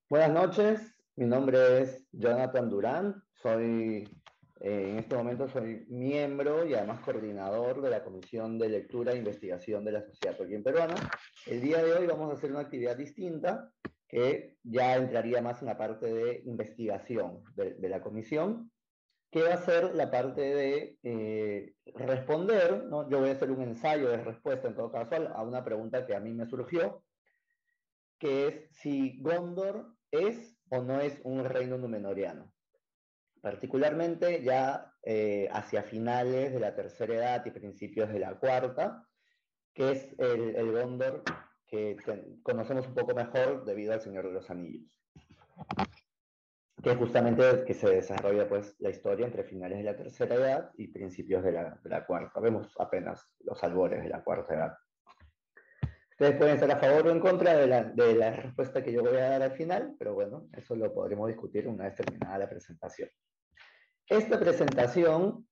Buenas noches, mi nombre es Jonathan Durán, en este momento soy miembro y además coordinador de la Comisión de Lectura e Investigación de la Sociedad Tolkien Peruana. El día de hoy vamos a hacer una actividad distinta que ya entraría más en la parte de investigación de la comisión, que va a ser la parte de responder, ¿no? Yo voy a hacer un ensayo de respuesta en todo caso a una pregunta que a mí me surgió, que es si Gondor es o no es un reino númenoriano. Particularmente ya hacia finales de la tercera edad y principios de la cuarta, que es el Gondor que conocemos un poco mejor debido al Señor de los Anillos, que es justamente que se desarrolla pues la historia entre finales de la tercera edad y principios de la cuarta. Vemos apenas los albores de la cuarta edad. Ustedes pueden estar a favor o en contra de la respuesta que yo voy a dar al final, pero bueno, eso lo podremos discutir una vez terminada la presentación. Esta presentación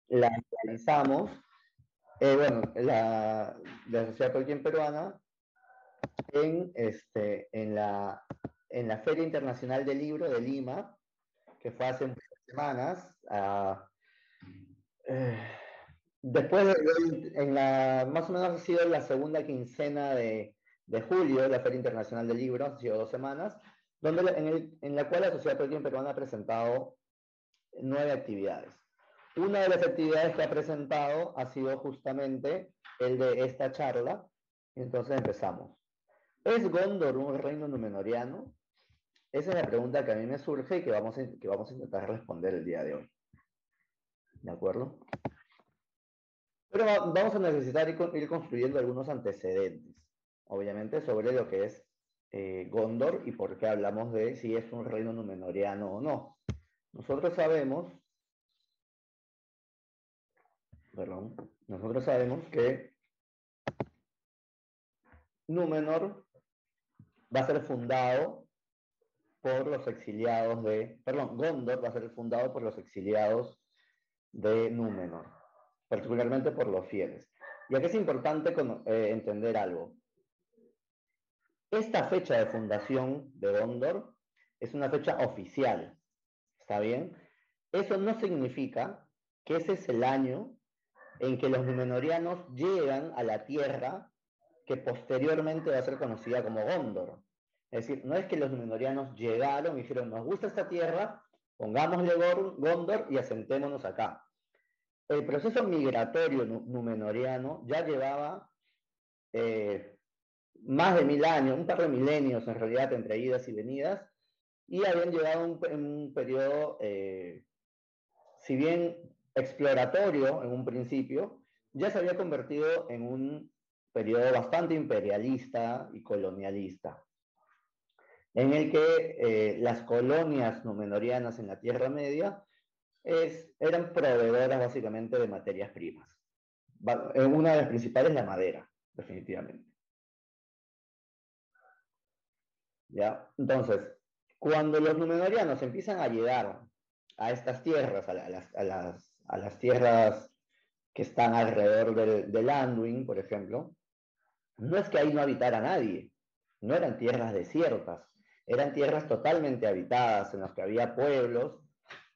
la realizamos, la Sociedad Tolkien Peruana, en la Feria Internacional del Libro de Lima, que fue hace unas semanas. Eh, Después, más o menos ha sido la segunda quincena de julio, la Feria Internacional del Libro, ha sido 2 semanas, en la cual la Sociedad Tolkien Peruana ha presentado 9 actividades. Una de las actividades que ha presentado ha sido justamente el de esta charla. Entonces empezamos. ¿Es Gondor un reino númenoriano? Esa es la pregunta que a mí me surge y que vamos a intentar responder el día de hoy. ¿De acuerdo? Pero vamos a necesitar ir construyendo algunos antecedentes, obviamente, sobre lo que es Gondor y por qué hablamos de si es un reino númenoriano o no. Nosotros sabemos, perdón, nosotros sabemos que Númenor va a ser fundado por los exiliados Gondor va a ser fundado por los exiliados de Númenor, particularmente por los fieles. Y aquí es importante entender algo. Esta fecha de fundación de Gondor es una fecha oficial, ¿está bien? Eso no significa que ese es el año en que los Númenóreanos llegan a la tierra que posteriormente va a ser conocida como Gondor. Es decir, no es que los Númenóreanos llegaron y dijeron, nos gusta esta tierra, pongámosle Gondor y asentémonos acá. El proceso migratorio númenoriano ya llevaba más de 1000 años, un par de milenios en realidad, entre idas y venidas, y habían llegado en un periodo, si bien exploratorio en un principio, ya se había convertido en un periodo bastante imperialista y colonialista, en el que las colonias numenorianas en la Tierra Media eran proveedoras básicamente de materias primas. Una de las principales es la madera, definitivamente. ¿Ya? Entonces, cuando los Númenóreanos empiezan a llegar a estas tierras, a las tierras que están alrededor del Anduin, por ejemplo, no es que ahí no habitara nadie, no eran tierras desiertas, eran tierras totalmente habitadas en las que había pueblos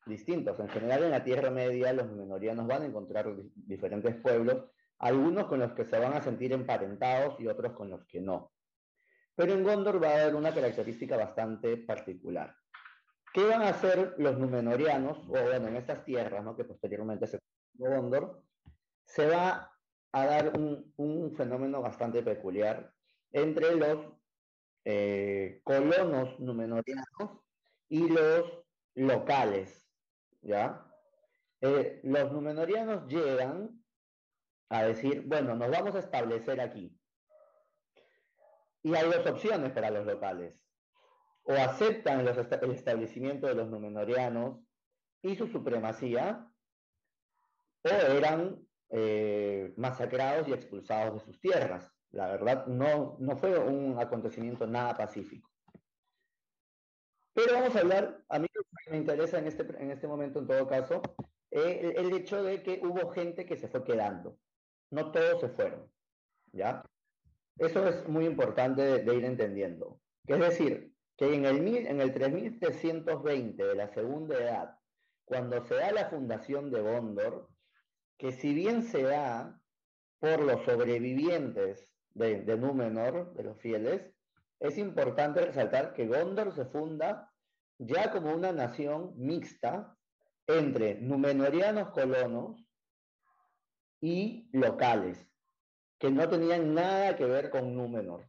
distintos. En general, en la Tierra Media, los Númenóreanos van a encontrar diferentes pueblos, algunos con los que se van a sentir emparentados y otros con los que no. Pero en Gondor va a haber una característica bastante particular. ¿Qué van a hacer los Númenóreanos, o bueno, en estas tierras, ¿no?, que posteriormente se Gondor? Se va a dar un fenómeno bastante peculiar entre los colonos númenóreanos y los locales, ¿ya? Los númenóreanos llegan a decir, bueno, nos vamos a establecer aquí. Y hay dos opciones para los locales. O aceptan el establecimiento de los númenóreanos y su supremacía, o eran masacrados y expulsados de sus tierras. La verdad, no fue un acontecimiento nada pacífico. Pero vamos a hablar, a mí me interesa en este momento, en todo caso, el hecho de que hubo gente que se fue quedando. No todos se fueron, ¿ya? Eso es muy importante de ir entendiendo. Es decir, que en el 3320 de la Segunda Edad, cuando se da la fundación de Gondor, que si bien se da por los sobrevivientes de Númenor, de los fieles, es importante resaltar que Gondor se funda ya como una nación mixta entre númenorianos colonos y locales, que no tenían nada que ver con Númenor,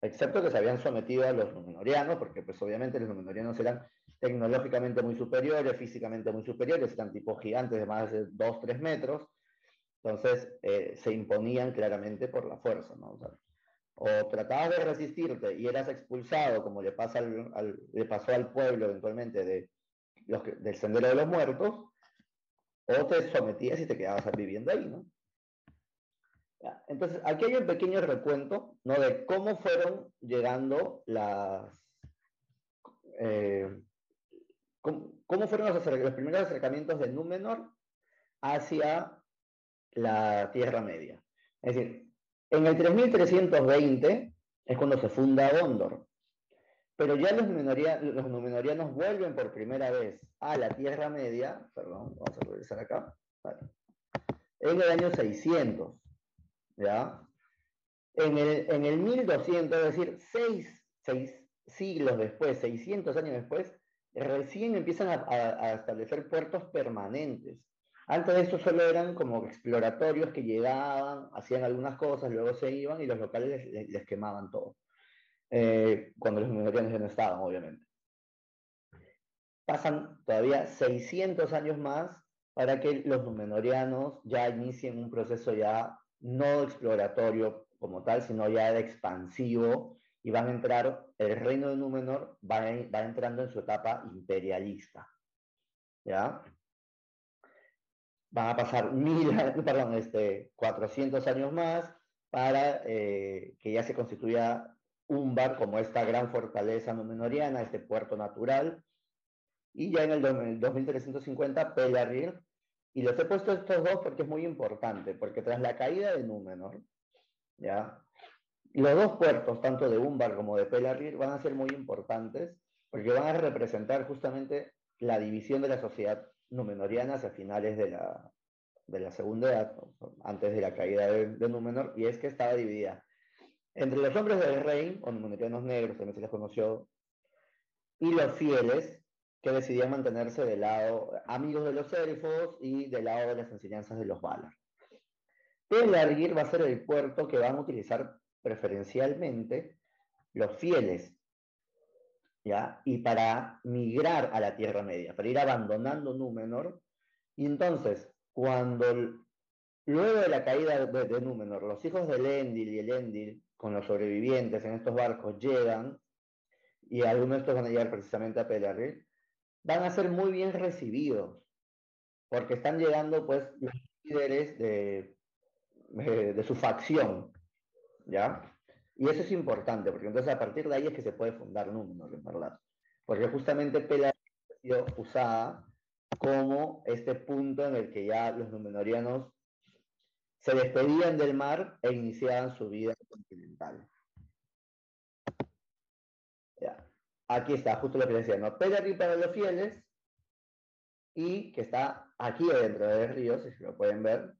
excepto que se habían sometido a los númenorianos, porque pues obviamente los númenorianos eran tecnológicamente muy superiores, físicamente muy superiores, eran tipos gigantes de más de 2-3 metros, entonces se imponían claramente por la fuerza, ¿no? O tratabas de resistirte y eras expulsado, como le pasó al pueblo eventualmente del Sendero de los Muertos, o te sometías y te quedabas viviendo ahí, ¿no? Ya. Entonces, aquí hay un pequeño recuento, ¿no? De cómo fueron llegando eh, cómo fueron los primeros acercamientos de Númenor hacia la Tierra Media. Es decir, en el 3320 es cuando se funda Gondor, pero ya los númenorianos vuelven por primera vez a la Tierra Media, perdón, vamos a regresar acá, vale, en el año 600, ¿ya? En el 1200, es decir, seis siglos después, 600 años después, recién empiezan a establecer puertos permanentes. Antes de eso solo eran como exploratorios que llegaban, hacían algunas cosas, luego se iban y los locales les quemaban todo. Cuando los númenóreanos ya no estaban, obviamente. Pasan todavía 600 años más para que los númenóreanos ya inicien un proceso ya no exploratorio como tal, sino ya de expansivo, y van a entrar, el reino de Númenor va entrando en su etapa imperialista, ¿ya? Van a pasar 400 años más para que ya se constituya Umbar como esta gran fortaleza númenoriana, este puerto natural, y ya en el 2350 Pelargir, y los he puesto estos dos porque es muy importante, porque tras la caída de Númenor, ¿ya? Los dos puertos, tanto de Umbar como de Pelargir, van a ser muy importantes porque van a representar justamente la división de la sociedad númenoriana hacia finales de la Segunda Edad, antes de la caída de Númenor, y es que estaba dividida entre los hombres del rey, o númenorianos negros, también se les conoció, y los fieles, que decidían mantenerse del lado, amigos de los elfos y del lado de las enseñanzas de los Valar. Pelargir va a ser el puerto que van a utilizar preferencialmente los fieles, ¿ya? Y para migrar a la Tierra Media, para ir abandonando Númenor. Y entonces, luego de la caída de Númenor, los hijos de Elendil y Elendil, con los sobrevivientes en estos barcos, llegan, y algunos de estos van a llegar precisamente a Pelargir, van a ser muy bien recibidos, porque están llegando pues los líderes de su facción, ¿ya? Y eso es importante, porque entonces a partir de ahí es que se puede fundar Númenor, en verdad. Porque justamente Pelargir ha sido usada como este punto en el que ya los númenorianos se despedían del mar e iniciaban su vida continental. ¿Ya? Aquí está, justo lo que decía, ¿no? Pelargir para los fieles, y que está aquí adentro del río, si lo pueden ver,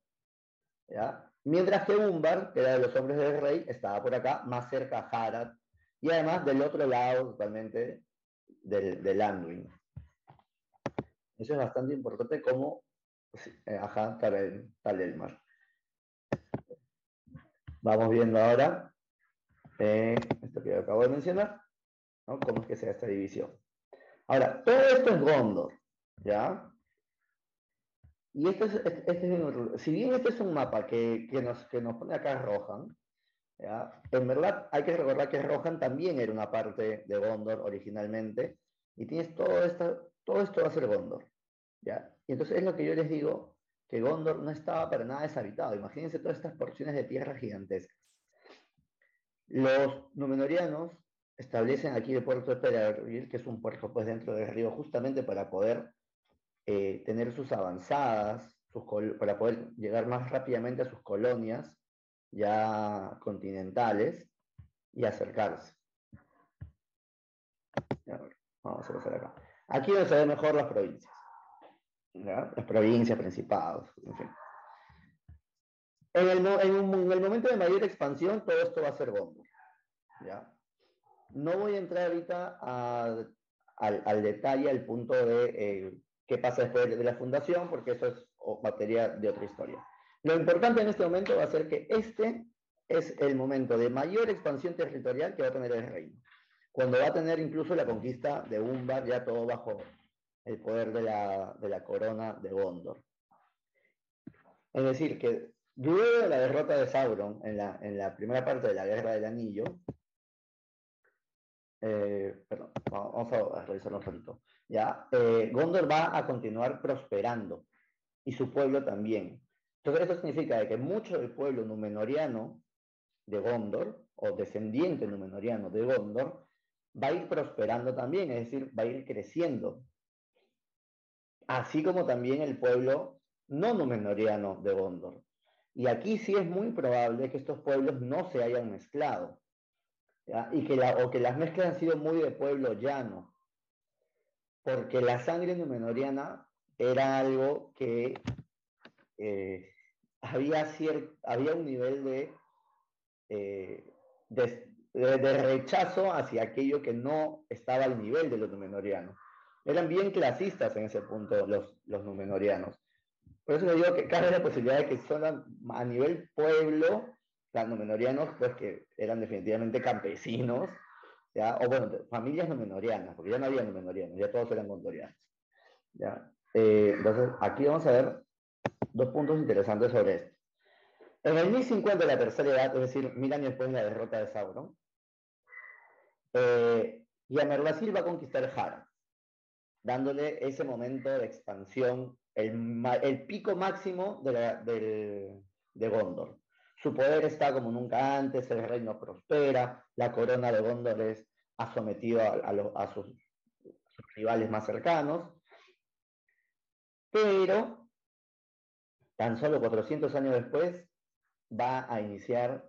¿ya? Mientras que Umbar, que era de los hombres del rey, estaba por acá, más cerca a Harad, y además del otro lado totalmente del Anduin. Eso es bastante importante como, ajá, Talelmar. Vamos viendo ahora, esto que acabo de mencionar, ¿no? Cómo es que se da esta división. Ahora, todo esto es Gondor, ¿ya? Y si bien este es un mapa que nos pone acá Rohan, ¿ya? En verdad hay que recordar que Rohan también era una parte de Gondor originalmente, y tienes todo esto va a ser Gondor, ¿ya? Y entonces es lo que yo les digo, que Gondor no estaba para nada deshabitado. Imagínense todas estas porciones de tierra gigantescas. Los númenóreanos establecen aquí el puerto de Pelargir, que es un puerto pues dentro del río, justamente para poder tener sus avanzadas, para poder llegar más rápidamente a sus colonias ya continentales y acercarse. Vamos a hacer acá. Aquí donde se ven mejor las provincias. ¿Ya? Las provincias, principados, en fin. En el momento de mayor expansión, todo esto va a ser Gondor. ¿Ya? No voy a entrar ahorita al detalle, al punto de qué pasa después de la fundación, porque eso es materia de otra historia. Lo importante en este momento va a ser que este es el momento de mayor expansión territorial que va a tener el reino. Cuando va a tener incluso la conquista de Umbar, ya todo bajo el poder de la corona de Gondor. Es decir, que luego de la derrota de Sauron en la primera parte de la Guerra del Anillo, perdón, vamos a revisarlo un poquito. ¿Ya? Gondor va a continuar prosperando y su pueblo también. Entonces eso significa que mucho del pueblo numenoriano de Gondor, o descendiente numenoriano de Gondor, va a ir prosperando también, es decir, va a ir creciendo. Así como también el pueblo no numenoriano de Gondor. Y aquí sí es muy probable que estos pueblos no se hayan mezclado. ¿Ya? O que las mezclas han sido muy de pueblo llano, porque la sangre numenoriana era algo que había un nivel de rechazo hacia aquello que no estaba al nivel de los numenorianos. Eran bien clasistas en ese punto los numenorianos. Por eso le digo que cabe la posibilidad de que solo a nivel pueblo, los numenorianos, pues que eran definitivamente campesinos, ¿ya? O bueno, familias numenorianas, porque ya no había numenorianos, ya todos eran gondorianos. ¿Ya? Entonces, aquí vamos a ver dos puntos interesantes sobre esto. En el 1050 de la tercera edad, es decir, 1000 años después de la derrota de Sauron, Yamerlasil va a conquistar Har, dándole ese momento de expansión, el pico máximo de Gondor. Su poder está como nunca antes, el reino prospera, la corona de Gondor ha sometido a sus rivales más cercanos, pero tan solo 400 años después va a iniciar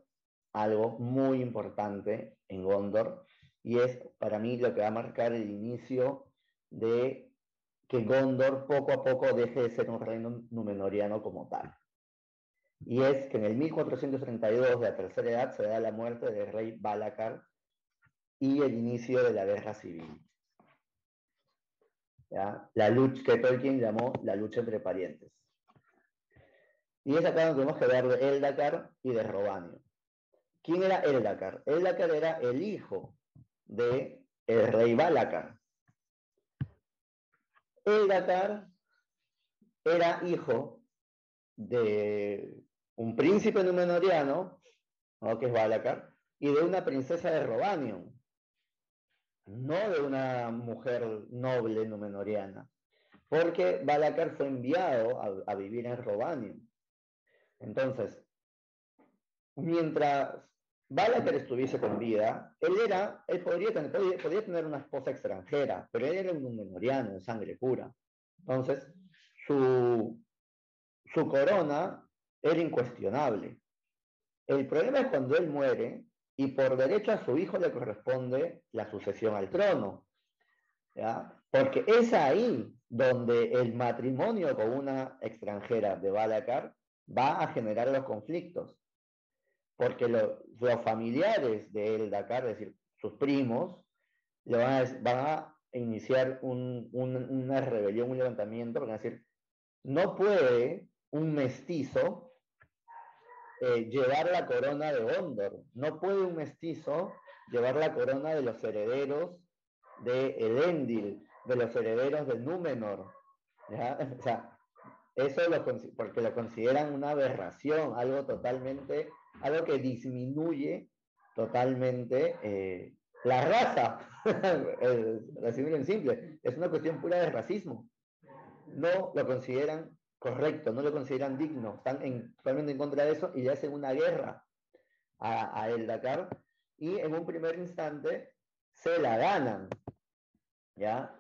algo muy importante en Gondor, y es para mí lo que va a marcar el inicio de que Gondor poco a poco deje de ser un reino numenoriano como tal. Y es que en el 1432 de la tercera edad se da la muerte del rey Valacar y el inicio de la guerra civil. ¿Ya? La lucha que Tolkien llamó la lucha entre parientes. Y es acá donde tenemos que hablar de Eldacar y de Robanio. ¿Quién era Eldacar? Eldacar era el hijo del rey Valacar. Eldacar era hijo de un príncipe numenoriano, ¿no? Que es Valacar, y de una princesa de Robanion, no de una mujer noble numenoriana, porque Valacar fue enviado a vivir en Robanion. Entonces, mientras Valacar estuviese con vida, él podría tener una esposa extranjera, pero él era un numenoriano de sangre pura. Entonces, su corona era incuestionable. El problema es cuando él muere y por derecho a su hijo le corresponde la sucesión al trono, ¿ya? Porque es ahí donde el matrimonio con una extranjera de Valacar va a generar los conflictos, porque los familiares de Eldacar, es decir, sus primos, van a iniciar una rebelión, un levantamiento, porque van a decir, no puede un mestizo llevar la corona de Gondor. No puede un mestizo llevar la corona de los herederos de Elendil, de los herederos de Númenor. ¿Ya? O sea, eso porque lo consideran una aberración, algo que disminuye totalmente la raza. Resumirlo en simple, es una cuestión pura de racismo. No lo consideran correcto, no lo consideran digno, están totalmente en contra de eso y le hacen una guerra a Eldacar y en un primer instante se la ganan, ¿ya?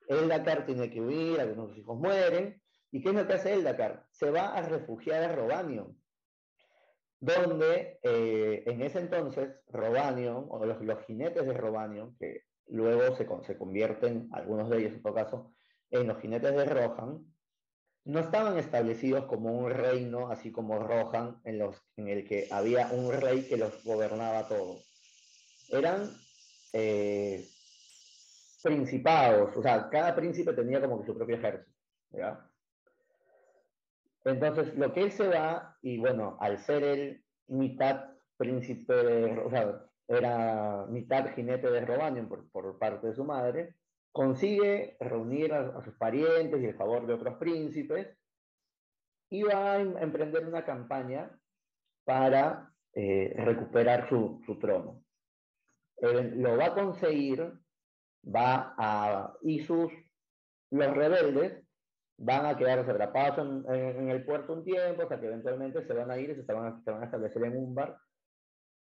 Eldacar tiene que huir, algunos hijos mueren, ¿y qué es lo que hace Eldacar? Se va a refugiar a Robanion, donde en ese entonces Robanion, o los jinetes de Robanion, que luego se convierten, algunos de ellos en todo caso, en los jinetes de Rohan, no estaban establecidos como un reino, así como Rohan, en el que había un rey que los gobernaba todos. Eran principados, o sea, cada príncipe tenía como que su propio ejército, ¿ya? Entonces, lo que él se va, y bueno, al ser él mitad príncipe, o sea, era mitad jinete de Robanion por parte de su madre, consigue reunir a sus parientes y el favor de otros príncipes, y va a emprender una campaña para recuperar su trono. Lo va a conseguir, los rebeldes van a quedarse atrapados en el puerto un tiempo, hasta que eventualmente se van a ir y se van a establecer en Umbar.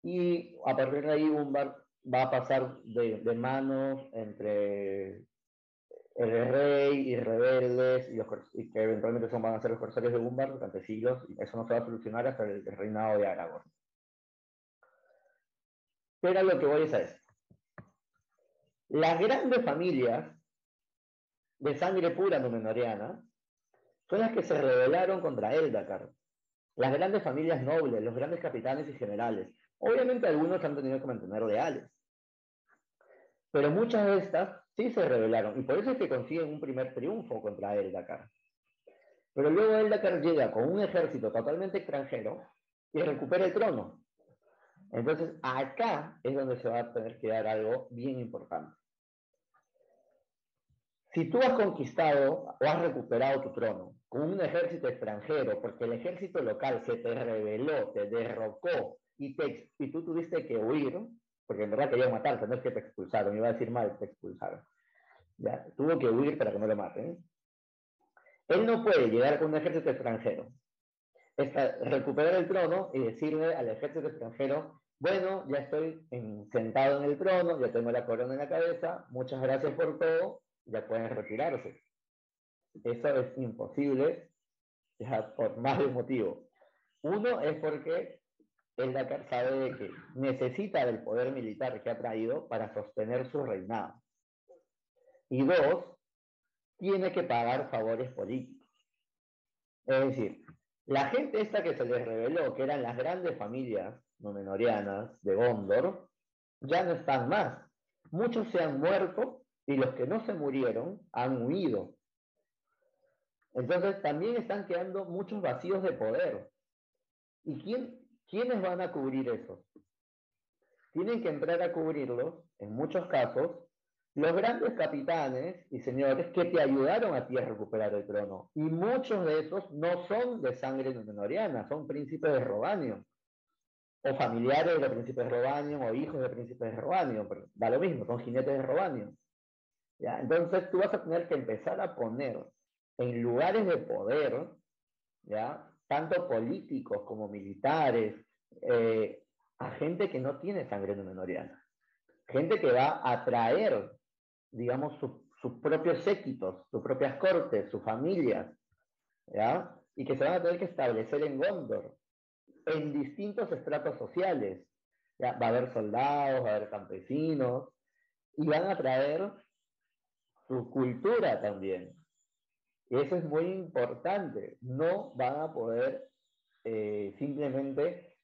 Y a partir de ahí Umbar va a pasar de manos entre el rey y rebeldes, y que eventualmente van a ser los corsarios de Umbar durante siglos, y eso no se va a solucionar hasta el reinado de Aragorn. Pero lo que voy es a esto. Las grandes familias de sangre pura númenoriana son las que se rebelaron contra Eldacar. Las grandes familias nobles, los grandes capitanes y generales. Obviamente algunos han tenido que mantener leales, pero muchas de estas sí se rebelaron, y por eso es que consiguen un primer triunfo contra Eldacar. Pero luego Eldacar llega con un ejército totalmente extranjero y recupera el trono. Entonces acá es donde se va a tener que dar algo bien importante. Si tú has conquistado o has recuperado tu trono con un ejército extranjero, porque el ejército local se te rebeló, te derrocó y tú tuviste que huir, porque en verdad querían matarte, no es que te expulsaron, iba a decir mal, te expulsaron. ¿Ya? Tuvo que huir para que no lo maten. Él no puede llegar con un ejército extranjero, recuperar el trono y decirle al ejército extranjero: bueno, ya estoy sentado en el trono, ya tengo la corona en la cabeza, muchas gracias por todo, ya pueden retirarse. Eso es imposible, ya, por más de un motivo. Uno es porque Eldacar sabe que necesita del poder militar que ha traído para sostener su reinado. Y dos, tiene que pagar favores políticos. Es decir, la gente esta que se les reveló, que eran las grandes familias númenorianas de Gondor, ya no están más. Muchos se han muerto y los que no se murieron han huido. Entonces también están quedando muchos vacíos de poder. ¿Y quiénes van a cubrir eso? Tienen que entrar a cubrirlos, en muchos casos, los grandes capitanes y señores que te ayudaron a ti a recuperar el trono. Y muchos de esos no son de sangre númenoriana, son príncipes de Robanion, o familiares de príncipes de Robanion, o hijos de príncipes de Robanion, pero da lo mismo, son jinetes de Robanion. ¿Ya? Entonces tú vas a tener que empezar a poner en lugares de poder, ¿ya?, tanto políticos como militares, a gente que no tiene sangre númenoriana, gente que va a traer, digamos, sus propios séquitos, sus propias cortes, sus familias, ¿ya?, y que se van a tener que establecer en Gondor, en distintos estratos sociales. ¿Ya? Va a haber soldados, va a haber campesinos, y van a traer su cultura también. Y eso es muy importante. No van a poder simplemente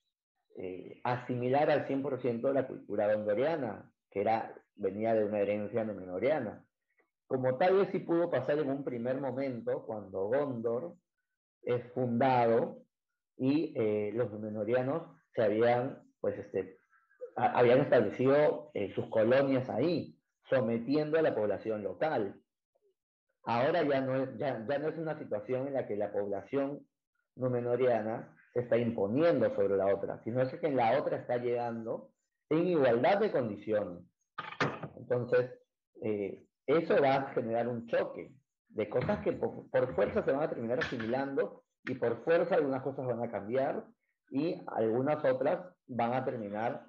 asimilar al 100% la cultura gondoriana, que venía de una herencia númenoriana. Como tal vez sí pudo pasar en un primer momento, cuando Gondor es fundado y los númenorianos se habían establecido sus colonias ahí, sometiendo a la población local. Ahora ya no es una situación en la que la población númenoriana se está imponiendo sobre la otra, sino es que la otra está llegando en igualdad de condiciones. Entonces, eso va a generar un choque de cosas que por fuerza se van a terminar asimilando, y por fuerza algunas cosas van a cambiar y algunas otras van a terminar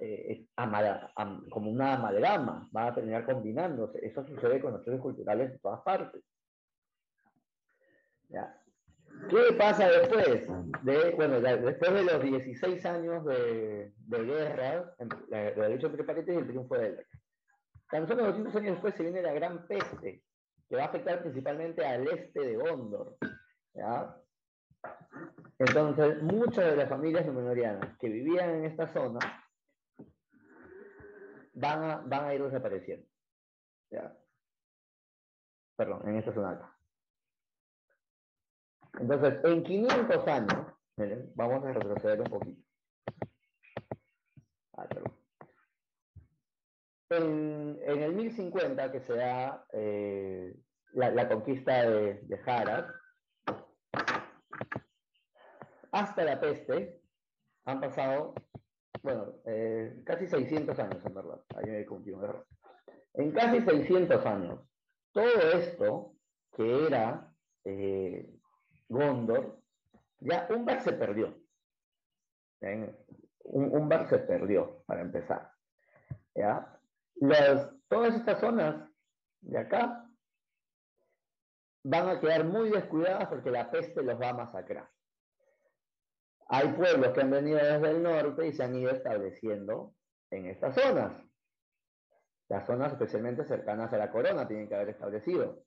como una amalgama, van a terminar combinándose. Eso sucede con los choques culturales de todas partes. ¿Ya? ¿Qué pasa después? Después de los 16 años de guerra, de la lucha entre parientes y el triunfo de Eldacar. Tan solo 200 años después se viene la Gran Peste, que va a afectar principalmente al este de Gondor, ¿ya? Entonces, muchas de las familias númenóreanas que vivían en esta zona van a ir desapareciendo, ¿ya? Perdón, en esta zona acá. Entonces, en 500 años, miren, vamos a retroceder un poquito. Perdón. En el 1050, que se da la conquista de Harad, hasta la peste, han pasado, bueno, casi 600 años, en verdad. Ahí me confundí, ¿verdad? En casi 600 años, todo esto que era Gondor, ya Umbar se perdió. Umbar se perdió, para empezar. ¿Ya? Todas estas zonas de acá van a quedar muy descuidadas porque la peste los va a masacrar. Hay pueblos que han venido desde el norte y se han ido estableciendo en estas zonas. Las zonas especialmente cercanas a la corona tienen que haber establecido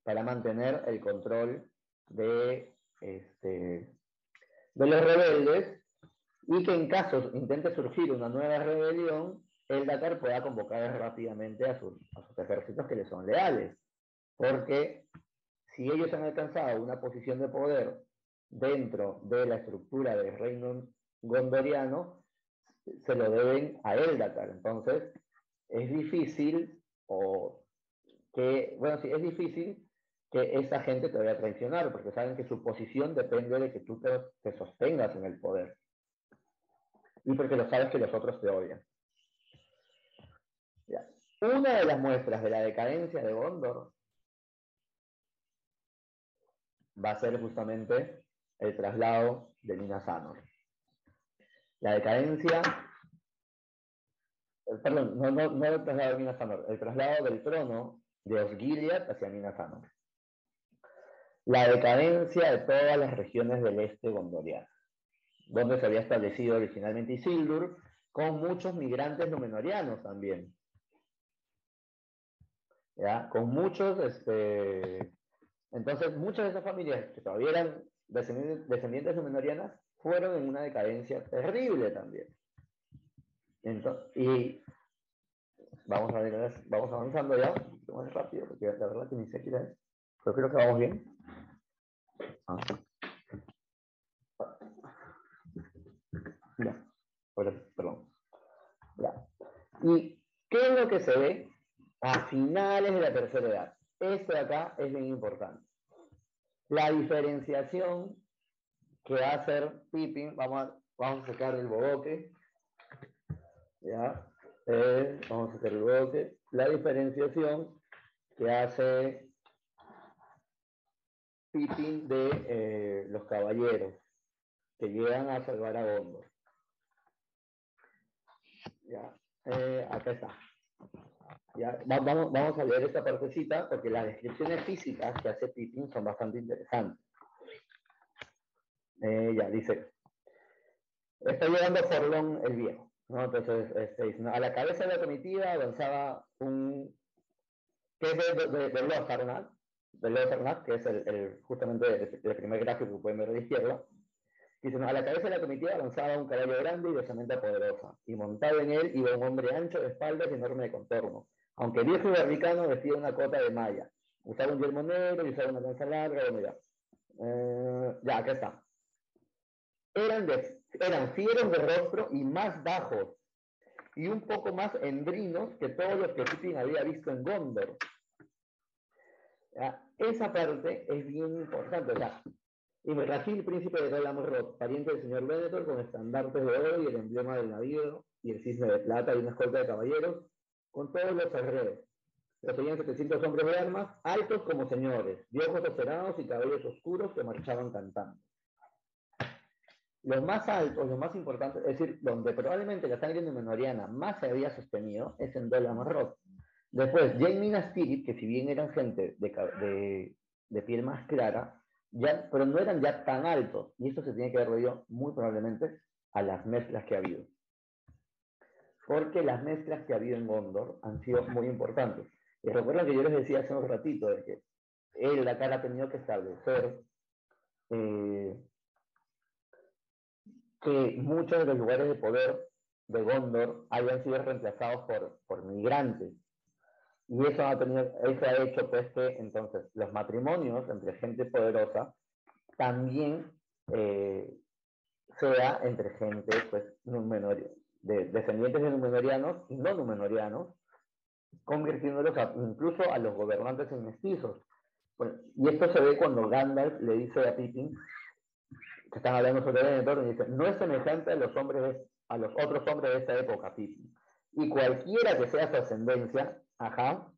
para mantener el control de los rebeldes y que en caso intente surgir una nueva rebelión, Eldacar pueda convocar rápidamente a sus ejércitos que le son leales. Porque si ellos han alcanzado una posición de poder dentro de la estructura del reino gondoriano, se lo deben a Eldacar. Entonces, es difícil, es difícil que esa gente te vaya a traicionar, porque saben que su posición depende de que tú te sostengas en el poder. Y porque lo sabes que los otros te odian. Ya. Una de las muestras de la decadencia de Gondor va a ser justamente el traslado de Minas Anor. La decadencia, perdón, no el traslado de Minas Anor, el traslado del trono de Osgiliath hacia Minas Anor. La decadencia de todas las regiones del este gondoriano, donde se había establecido originalmente Isildur, con muchos migrantes númenóreanos también. ¿Ya? Con muchos, entonces muchas de esas familias que todavía eran descendientes númenóreanas fueron en una decadencia terrible también. Entonces, y vamos avanzando ya, un poquito más rápido, porque la verdad que ni sé qué es, pero creo que vamos bien. Ya, perdón. Ya. ¿Y qué es lo que se ve a finales de la tercera edad? Esto de acá es bien importante. La diferenciación que va a hacer Pippin, vamos a sacar el bodoque, ¿ya? Vamos a sacar el bodoque. La diferenciación que hace Pippin de los caballeros que llegan a salvar a Gondor. ¿Ya? Acá está. ¿Ya? Vamos a leer esta partecita porque las descripciones físicas que hace Pippin son bastante interesantes. Ya, dice, está llegando Forlón el Viejo, ¿no? Entonces, a la cabeza de la comitiva avanzaba que es de Lothar, que es justamente el primer gráfico que pueden ver a la izquierda. Dice, a la cabeza de la comitiva avanzaba un caballo grande y de osamenta poderosa, y montado en él iba un hombre ancho de espaldas y enorme de contorno, aunque viejo y barbicano vestía una cota de malla, usaba un yelmo negro y usaba una lanza larga, ya, acá está. Eran fieros de rostro y más bajos, y un poco más endrinos que todos los que Pippin había visto en Gondor. ¿Ya? Esa parte es bien importante. O sea, Imrahil, príncipe de Dol Amroth, pariente del señor Venetor, con estandartes de oro y el emblema del navío, y el cisne de plata y una escolta de caballeros, con todos los herreros. Los seguían 700 hombres de armas, altos como señores, de ojos acerados y cabellos oscuros que marchaban cantando. Los más altos, los más importantes, es decir, donde probablemente la sangre númenoriana más se había sostenido, es en Dol Amroth. Después, Jaime y Minas Tirith, que si bien eran gente de piel más clara, pero no eran ya tan altos, y esto se tiene que ver muy probablemente a las mezclas que ha habido. porque las mezclas que ha habido en Gondor han sido muy importantes. Y recuerdan que yo les decía hace un ratito de que él acá ha tenido que establecer eh, que muchos de los lugares de poder de Gondor hayan sido reemplazados por migrantes. Y eso ha hecho pues que entonces los matrimonios entre gente poderosa también eh, sea entre gente pues descendientes de Númenóreanos y no Númenóreanos, convirtiéndolos incluso a los gobernantes en mestizos. Bueno, y esto se ve cuando Gandalf le dice a Pippin, que están hablando sobre el entorno, y dice, no es semejante a los otros hombres de esta época, Pippin. Y cualquiera que sea su ascendencia, ajá,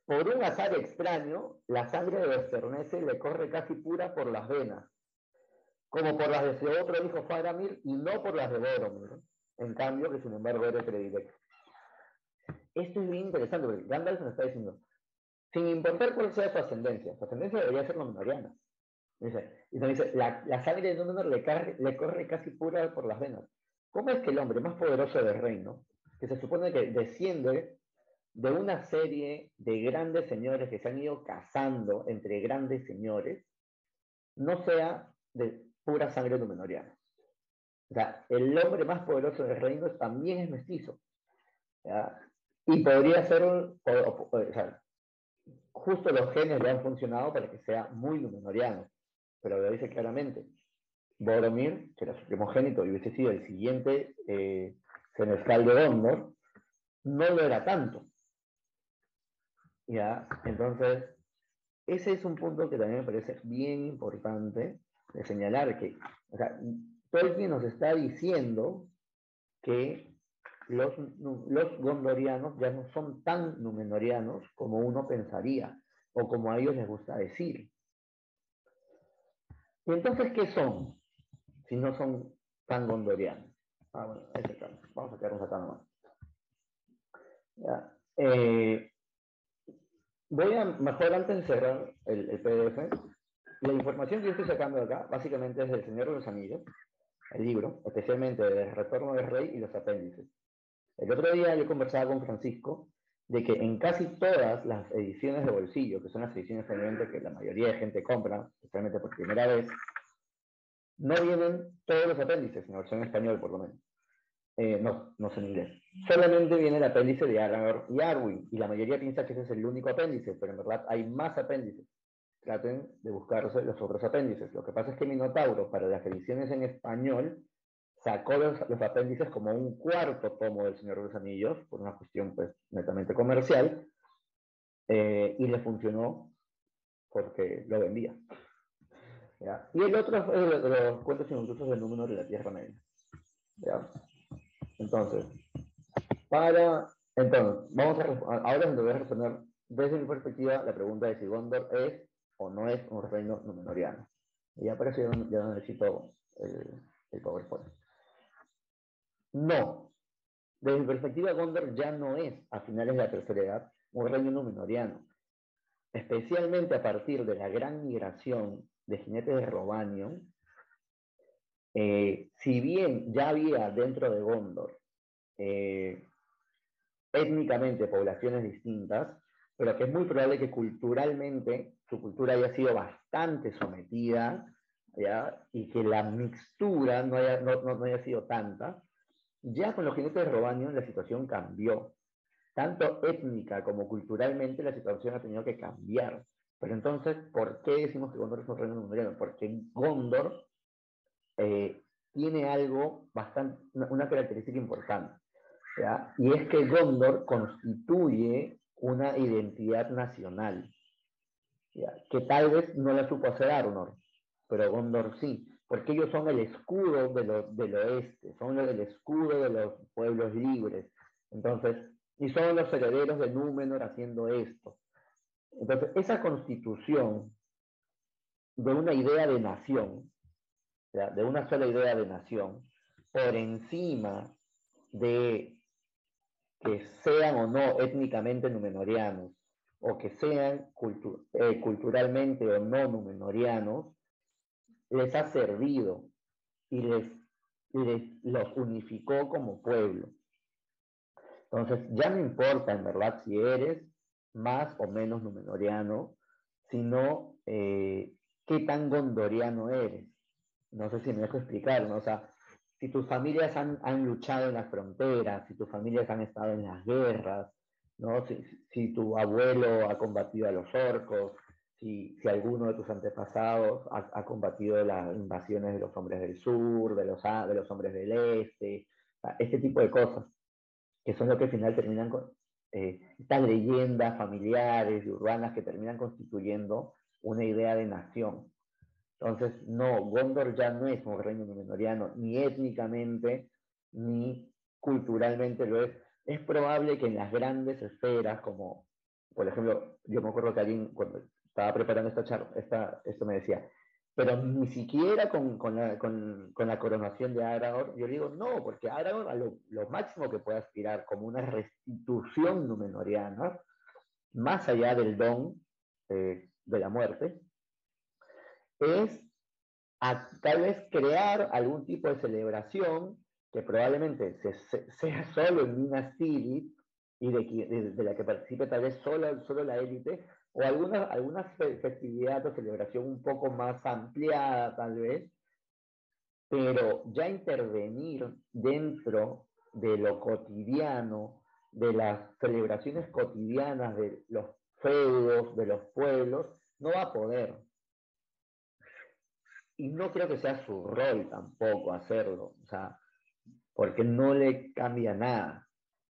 por un azar extraño, la sangre de Esternece le corre casi pura por las venas, como por las de su otro hijo Faramir y no por las de Boromir, en cambio que sin embargo era predilecto. Esto es bien interesante porque Gandalf nos está diciendo, sin importar cuál sea su ascendencia debería ser Númenoriana. Y nos dice, la sangre de Númenor le corre casi pura por las venas. ¿Cómo es que el hombre más poderoso del reino, que se supone que desciende de una serie de grandes señores que se han ido casando entre grandes señores, no sea de pura sangre númenoriana? O sea, el hombre más poderoso del reino también es mestizo. ¿Ya? Y podría ser o sea, justo los genes le han funcionado para que sea muy númenoriano, pero lo dice claramente. Boromir, que era su primogénito y hubiese sido el siguiente senescal de Gondor, no lo era tanto. ¿Ya? Entonces, ese es un punto que también me parece bien importante de señalar, que o sea, Tolkien nos está diciendo que los gondorianos ya no son tan númenóreanos como uno pensaría, o como a ellos les gusta decir. ¿Y entonces qué son, si no son tan gondorianos? Bueno, ahí está. Vamos a quedarnos acá nomás. ¿Ya? Voy a, mejor antes de cerrar el PDF, la información que yo estoy sacando de acá, básicamente es del Señor de los Anillos, el libro, especialmente del Retorno del Rey y los apéndices. El otro día yo conversaba con Francisco de que en casi todas las ediciones de bolsillo, que son las ediciones obviamente que la mayoría de gente compra, especialmente por primera vez, no vienen todos los apéndices, en la versión en español por lo menos. No son inglés. Solamente viene el apéndice de Aragorn y Arwen, y la mayoría piensa que ese es el único apéndice, pero en verdad hay más apéndices. Traten de buscarse los otros apéndices. Lo que pasa es que Minotauro, para las ediciones en español, sacó los apéndices como un cuarto tomo del Señor de los Anillos, por una cuestión pues netamente comercial, y le funcionó porque lo vendía. ¿Ya? Y el otro es los cuentos inconclusos del número de la Tierra Media. ¿Ya? Entonces, ahora me voy a responder desde mi perspectiva la pregunta de si Gondor es o no es un reino númenoriano. Y ya para eso ya no necesito el PowerPoint. No, desde mi perspectiva Gondor ya no es, a finales de la tercera edad, un reino númenoriano. Especialmente a partir de la gran migración de jinetes de Robanion, si bien ya había dentro de Gondor étnicamente poblaciones distintas, pero que es muy probable que culturalmente su cultura haya sido bastante sometida, ¿ya? Y que la mixtura no haya sido tanta. Ya con los jinetes de Robanion la situación cambió. Tanto étnica como culturalmente la situación ha tenido que cambiar. Pero entonces, ¿por qué decimos que Gondor es un reino númenoriano? Porque Gondor tiene algo bastante, una característica importante. ¿Ya? Y es que Gondor constituye una identidad nacional, ¿ya? Que tal vez no la supo hacer Arnor, pero Gondor sí, porque ellos son el escudo del oeste, son el escudo de los pueblos libres. Entonces, y son los herederos de Númenor haciendo esto. Entonces, esa constitución de una idea de nación, ¿ya? De una sola idea de nación, por encima de que sean o no étnicamente numenorianos, o que sean culturalmente o no numenorianos, les ha servido y los unificó como pueblo. Entonces, ya no importa en verdad si eres más o menos numenoriano, sino qué tan gondoriano eres. No sé si me dejo explicar, ¿no? O sea, si tus familias han luchado en las fronteras, si tus familias han estado en las guerras, ¿no? Si tu abuelo ha combatido a los orcos, si alguno de tus antepasados ha combatido las invasiones de los hombres del sur, de los hombres del este, o sea, este tipo de cosas que son lo que al final terminan con estas leyendas familiares y urbanas que terminan constituyendo una idea de nación. Entonces, no, Gondor ya no es un reino númenoriano, ni étnicamente, ni culturalmente lo es. Es probable que en las grandes esferas, como, por ejemplo, yo me acuerdo que alguien, cuando estaba preparando esta charla, esto me decía, pero ni siquiera con la coronación de Aragorn, yo digo, no, porque Aragorn a lo máximo que puede aspirar como una restitución númenoriana, más allá del don de la muerte, es tal vez crear algún tipo de celebración que probablemente sea solo en Minas Tirith y de la que participe tal vez solo la élite, o algunas festividades o celebración un poco más ampliada tal vez, pero ya intervenir dentro de lo cotidiano, de las celebraciones cotidianas de los feudos, de los pueblos, no va a poder. Y no creo que sea su rol tampoco hacerlo, o sea, porque no le cambia nada,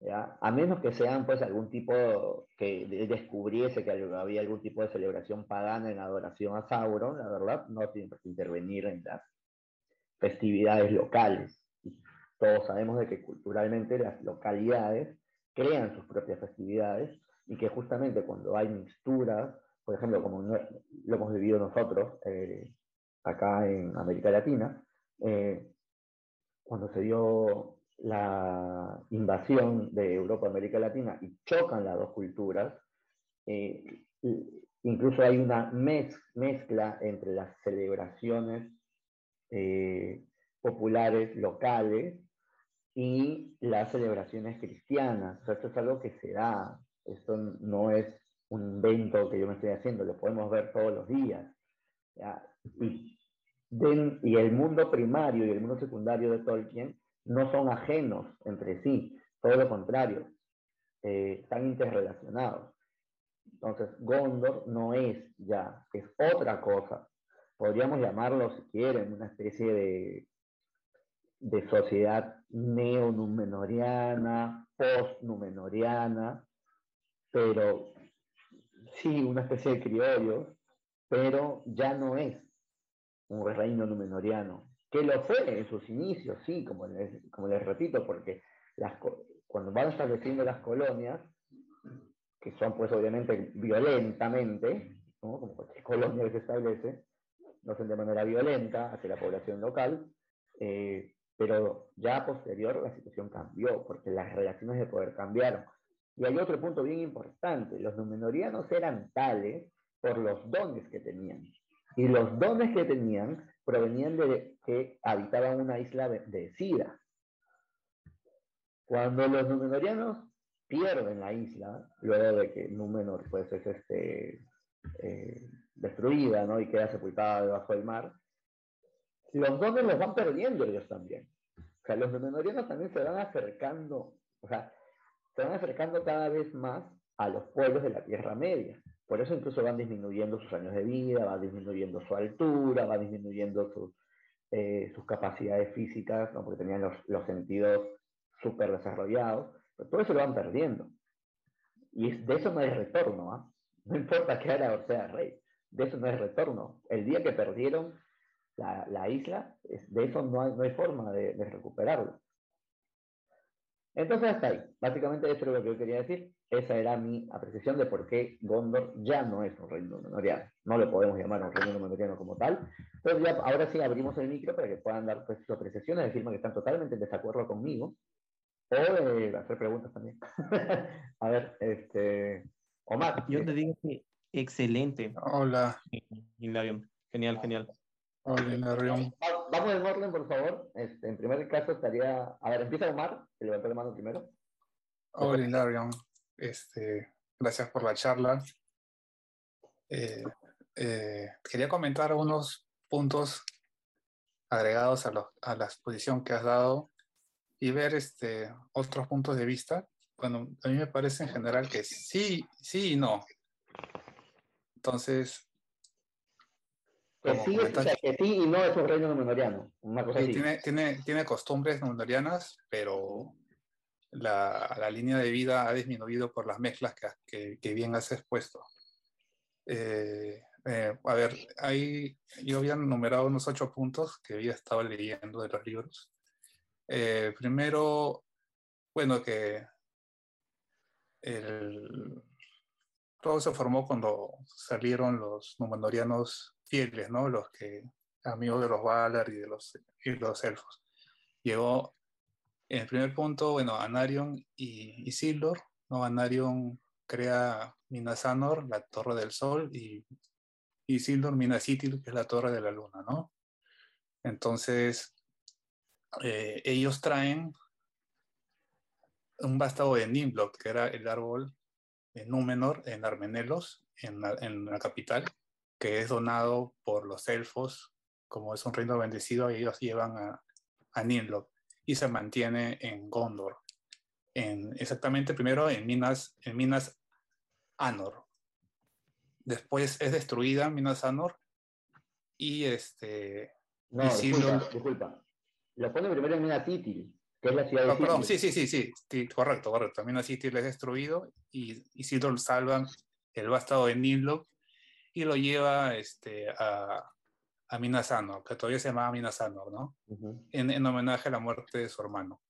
¿ya? A menos que sean pues algún tipo que descubriese que había algún tipo de celebración pagana en adoración a Sauron, la verdad, no tiene por qué intervenir en las festividades locales. Todos sabemos de que culturalmente las localidades crean sus propias festividades y que justamente cuando hay mixturas, por ejemplo, como lo hemos vivido nosotros acá en América Latina, eh, cuando se dio la invasión de Europa a América Latina y chocan las dos culturas, eh, incluso hay una mezcla entre las celebraciones eh, populares locales y las celebraciones cristianas. O sea, esto es algo que se da, esto no es un invento que yo me estoy haciendo, lo podemos ver todos los días. ¿Ya? Y, y el mundo primario y el mundo secundario de Tolkien no son ajenos entre sí, todo lo contrario, están interrelacionados. Entonces, Gondor no es ya, es otra cosa. Podríamos llamarlo, si quieren, una especie de sociedad neo-númenoriana, post-númenoriana, pero sí, una especie de criollos, pero ya no es un reino númenoriano, que lo fue en sus inicios, sí, como les repito, porque cuando van estableciendo las colonias, que son pues obviamente violentamente, ¿no? Como cualquier colonia que se establece, lo hacen de manera violenta hacia la población local, pero ya posterior la situación cambió, porque las relaciones de poder cambiaron. Y hay otro punto bien importante, los númenóreanos eran tales por los dones que tenían. Y los dones que tenían provenían de que habitaban una isla bendecida. Cuando los númenóreanos pierden la isla, luego de que Númenor pues es destruida, ¿no? Y queda sepultada debajo del mar, los dones los van perdiendo ellos también. O sea, los númenóreanos también se van acercando, o sea, se van acercando cada vez más a los pueblos de la Tierra Media. Por eso incluso van disminuyendo sus años de vida, va disminuyendo su altura, va disminuyendo sus capacidades físicas, ¿no? Porque tenían los sentidos súper desarrollados, pero todo eso lo van perdiendo. Y de eso no hay retorno, ¿eh? No importa que Aragorn sea rey, de eso no hay retorno. El día que perdieron la isla, de eso no hay forma de recuperarlo. Entonces hasta ahí, básicamente eso es lo que yo quería decir. Esa era mi apreciación de por qué Gondor ya no es un reino númenoriano. No le podemos llamar un reino númenoriano como tal, pero ya ahora sí abrimos el micro para que puedan dar pues, sus apreciaciones, decirme que están totalmente en desacuerdo conmigo, o hacer preguntas también. A ver, Omar, Yo te digo que excelente, Hola, Hilarion. Genial, genial. hola, Hilarión. vamos en orden, por favor. En primer caso estaría, a ver, empieza Omar, que levantó la mano primero. Hola, Hilarion. Gracias por la charla. Quería comentar unos puntos agregados a la exposición que has dado y ver otros puntos de vista. Bueno, a mí me parece en general que sí, sí y no. Entonces, Que como sí, o sea, comentaste, que sí y no es un reino númenoriano, una cosa así. tiene costumbres númenóreanas, pero la línea de vida ha disminuido por las mezclas que bien has expuesto. A ver, yo había numerado unos 8 puntos que había estado leyendo de los libros. Primero, bueno, que el, todo se formó cuando salieron los Númenóreanos fieles, ¿no? Los que, amigos de los Valar y los elfos. Llegó, en el primer punto, bueno, Anarion y Isildur, ¿no? Anarion crea Minas Anor, la Torre del Sol, y Isildur Minas Ithil, que es la Torre de la Luna, ¿no? Entonces, ellos traen un vástago de Nimblot, que era el árbol de Númenor en Armenelos, en la capital, que es donado por los elfos, como es un reino bendecido, y ellos llevan a Nimblot y se mantiene en Gondor, exactamente primero en Minas Anor. Después es destruida Minas Anor y y No, disculpa, Silur. disculpa. Lo pone primero en Minas Ithil, que es la ciudad de Oh, perdón, Sindor. sí, correcto, correcto. También así es destruido y Isildur salva el vástago de Nimlok y lo lleva a Minas Anor, que todavía se llamaba Minas Anor, ¿no? Ujú. En homenaje a la muerte de su hermano,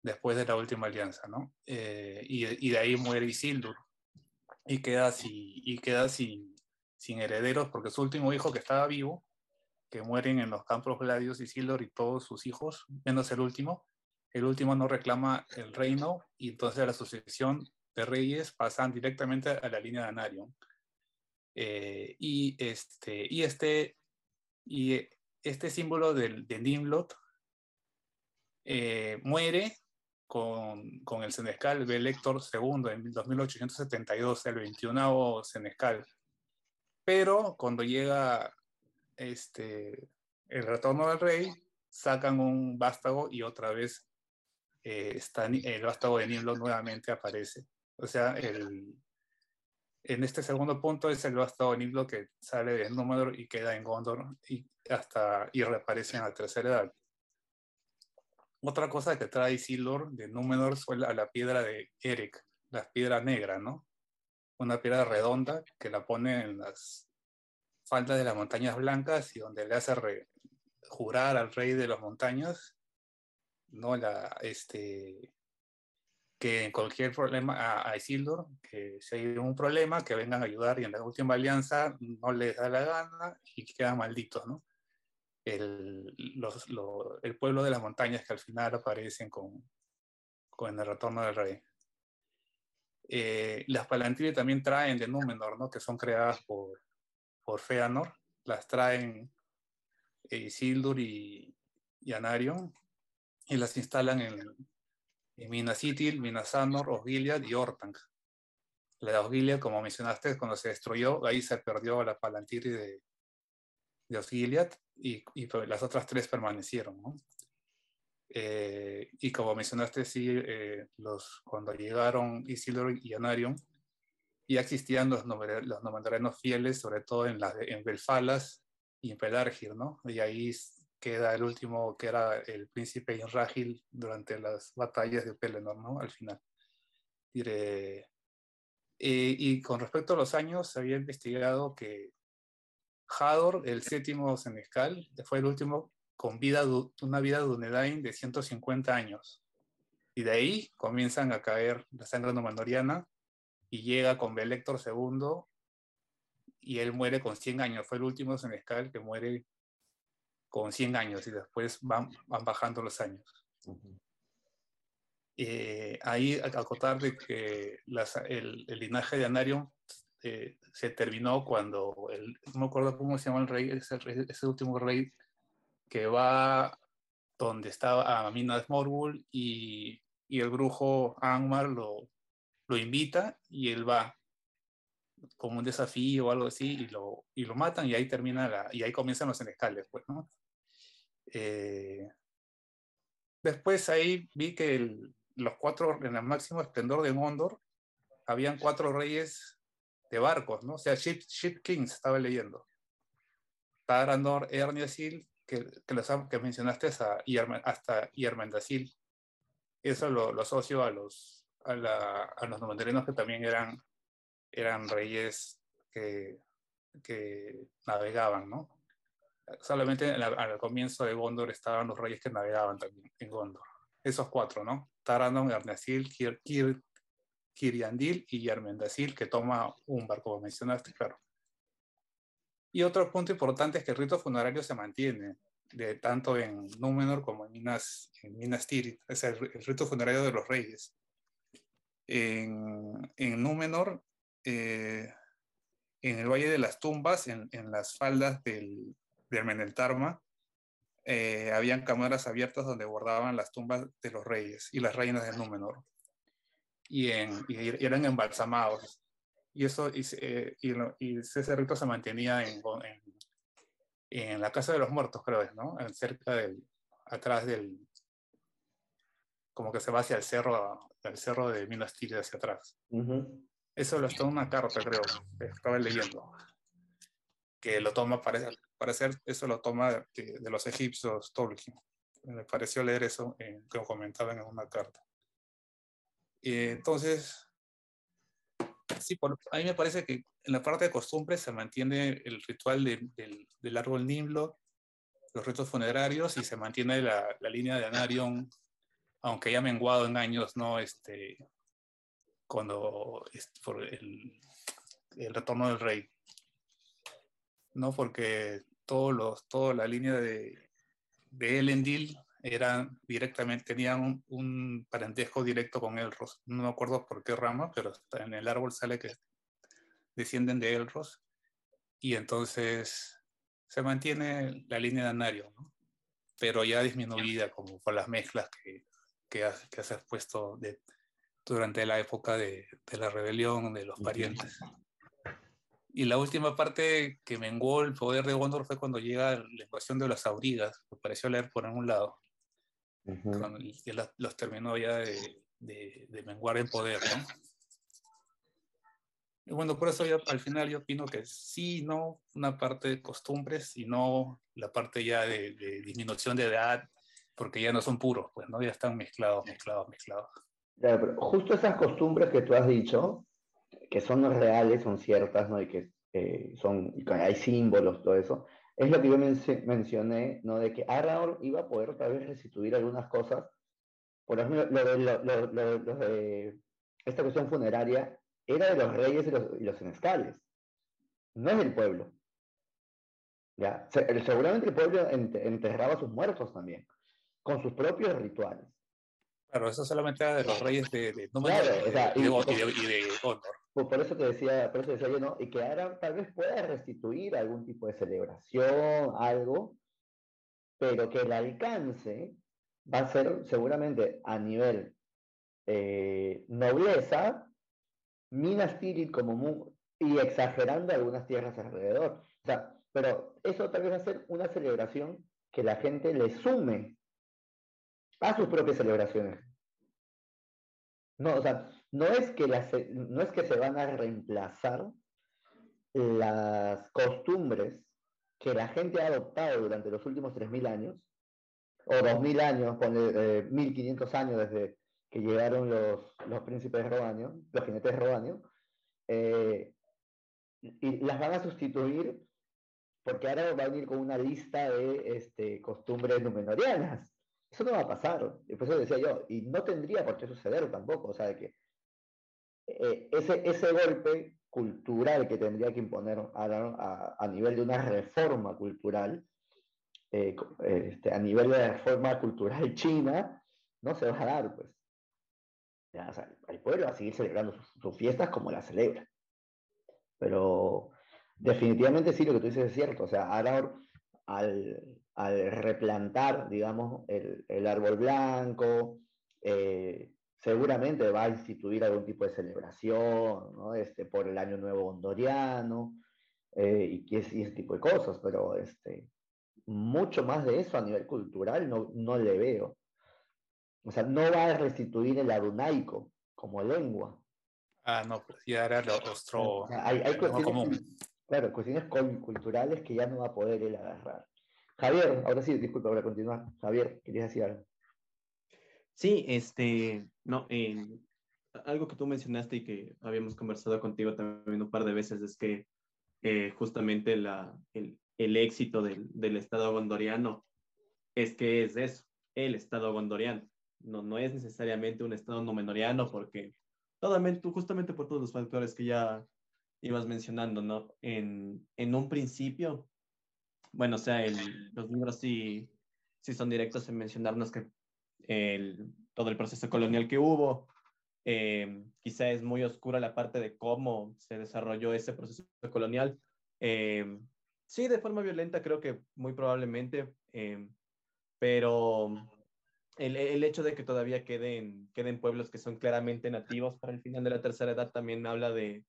después de la última alianza, ¿no? Y de ahí muere Isildur y queda sin herederos porque su último hijo que estaba vivo, que mueren en los Campos Gladios, Isildur y todos sus hijos, menos el último no reclama el reino y entonces la sucesión de reyes pasan directamente a la línea de Anarion. Y este símbolo de Nimlot muere con el senescal Belector II en 2872, el 21 senescal. Pero cuando llega el retorno del rey, sacan un vástago y otra vez el vástago de Nimlot nuevamente aparece. O sea, en este segundo punto es el vástago de Nimlot que sale de Númenor y queda en Gondor y reaparece en la tercera edad. Otra cosa que trae Isildur de Númenor fue la piedra de Erech, la piedra negra, ¿no? Una piedra redonda que la pone en las faldas de las montañas blancas y donde le hace jurar al rey de las montañas, ¿no? Que en cualquier problema a Isildur, que si hay un problema, que vengan a ayudar y en la última alianza no les da la gana y quedan malditos, ¿no? El pueblo de las montañas que al final aparecen con el retorno del rey. Las Palantiri también traen de Númenor, ¿no? Que son creadas por Feanor, las traen Isildur y Anarion y las instalan en Minas Ithil, Minas Anor, Osgiliath y Orthanc. La de Osgiliath, como mencionaste, cuando se destruyó, ahí se perdió la Palantiri de Osgiliath y las otras 3 permanecieron, ¿no? Y como mencionaste, sí, cuando llegaron Isildur y Anarion, ya existían los Númenóreanos fieles, sobre todo en Belfalas y en Pelargir, ¿no? Y ahí queda el último, que era el príncipe Inrahil durante las batallas de Pelennor, ¿no? Al final. Diré, y con respecto a los años, se había investigado que Hador, el séptimo senescal, fue el último con una vida Dúnedain de 150 años. Y de ahí comienzan a caer la sangre númenoriana y llega con Belector II y él muere con 100 años. Fue el último senescal que muere con 100 años y después van bajando los años. Ujú. Ahí acotar de que el linaje de Anarion se terminó cuando, no me acuerdo cómo se llama el rey, ese último rey que va donde estaba a Minas Morgul y y el brujo Angmar lo invita y él va como un desafío o algo así y lo matan y ahí y ahí comienzan los senescales, pues, ¿no? Después ahí vi que los cuatro, en el máximo esplendor de Gondor, habían cuatro reyes de barcos, ¿no? O sea, Ship Kings, estaba leyendo. Taranor, Erniasil, que mencionaste, hasta Yarmendasil. Eso lo asocio a los numendarinos que también eran reyes que navegaban, ¿no? Solamente al comienzo de Gondor estaban los reyes que navegaban también en Gondor. Esos cuatro, ¿no? Taranor, Erniasil, Kiriandil y Yarmendasil, que toma un barco, como mencionaste, claro. Y otro punto importante es que el rito funerario se mantiene, tanto en Númenor como en Minas Tirith, es el rito funerario de los reyes. En Númenor, en el Valle de las Tumbas, en las faldas del Meneltarma, habían cámaras abiertas donde guardaban las tumbas de los reyes y las reinas de Númenor. Y eran embalsamados. Y ese rito se mantenía en la Casa de los Muertos, creo es, ¿no? Atrás como que se va hacia el cerro de Minas Tirith hacia atrás. Eso lo está en una carta, creo, que estaba leyendo, que lo toma, eso lo toma de los egipcios Tolkien. Me pareció leer eso que comentaban en una carta. Entonces, sí, a mí me parece que en la parte de costumbres se mantiene el ritual del árbol Nimlo, los ritos funerarios, y se mantiene la línea de Anarion, aunque ya menguado en años, ¿no? Por el retorno del rey, ¿no? Porque toda la línea de Elendil tenían un parentesco directo con Elros. No me acuerdo por qué rama, pero en el árbol sale que descienden de Elros, y entonces se mantiene la línea de Anarion, ¿no? Pero ya disminuida como por las mezclas que has expuesto durante la época de la rebelión de los parientes. Y la última parte que menguó el poder de Gondor fue cuando llega la invasión de los Aurigas, me pareció leer por algún lado, que los terminó ya de menguar en poder, ¿no? Y bueno, por eso al final yo opino que sí, no una parte de costumbres y no la parte ya de disminución de edad, porque ya no son puros, pues, ¿no? Ya están mezclados. Claro, pero justo esas costumbres que tú has dicho, que son reales, son ciertas, ¿no? Y que y que hay símbolos, todo eso, es lo que yo mencioné, ¿no? De que Aragorn iba a poder tal vez restituir algunas cosas. Por ejemplo, esta cuestión funeraria era de los reyes y los senescales, no es del pueblo. ¿Ya? Seguramente el pueblo enterraba a sus muertos también, con sus propios rituales. Claro, eso solamente era de los reyes de Númenor, Claro, o sea, y de Gondor. por eso te decía yo, ¿no? Y que ahora tal vez pueda restituir algún tipo de celebración, algo, pero que el alcance va a ser seguramente a nivel nobleza, Minas Tirith y exagerando algunas tierras alrededor. O sea, pero eso tal vez va a ser una celebración que la gente le sume a sus propias celebraciones. No, o sea, no es que se van a reemplazar las costumbres que la gente ha adoptado durante los últimos 3.000 años, o 2.000 años, 1.500 años desde que llegaron los príncipes romanos, los jinetes romanos, y las van a sustituir porque ahora va a venir con una lista de costumbres numenorianas. Eso no va a pasar, y por eso decía yo, y no tendría por qué suceder tampoco, o sea, de que ese golpe cultural que tendría que imponer a nivel de una reforma cultural, a nivel de la reforma cultural china, no se va a dar, pues. Ya, o sea, el pueblo va a seguir celebrando sus fiestas como las celebra. Pero definitivamente sí, lo que tú dices es cierto. O sea, Aragorn, al replantar, digamos, el árbol blanco, seguramente va a instituir algún tipo de celebración, ¿no? Por el Año Nuevo Gondoriano, y ese tipo de cosas, pero mucho más de eso a nivel cultural no le veo. O sea, no va a restituir el arunaico como lengua. Ah, no, pues ya era lo O otro, sea, hay lenguaje cuestiones, común. claro, cuestiones culturales que ya no va a poder él agarrar. Javier, ahora sí, disculpa, para continuar. Javier, querías decir algo. Sí, no, algo que tú mencionaste y que habíamos conversado contigo también un par de veces es que justamente el éxito del Estado gondoriano es que es eso, el Estado gondoriano. No, no es necesariamente un Estado númenoriano porque justamente por todos los factores que ya ibas mencionando, ¿no? En un principio, bueno, o sea, los números sí son directos en mencionarnos que todo el proceso colonial que hubo, quizá es muy oscura la parte de cómo se desarrolló ese proceso colonial. Eh, sí, de forma violenta creo que muy probablemente, pero el hecho de que todavía queden pueblos que son claramente nativos para el final de la tercera edad también habla de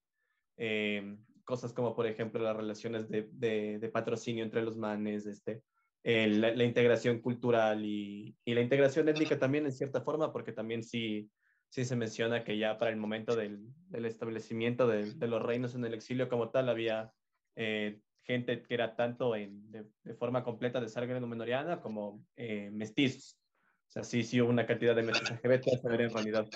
cosas como, por ejemplo, las relaciones de patrocinio entre los manes, la integración cultural y la integración étnica también en cierta forma, porque también sí se menciona que ya para el momento del establecimiento de los reinos en el exilio como tal, había gente que era tanto de forma completa de sangre numenoriana como mestizos. O sea, sí hubo una cantidad de mestizaje. Vete a saber en realidad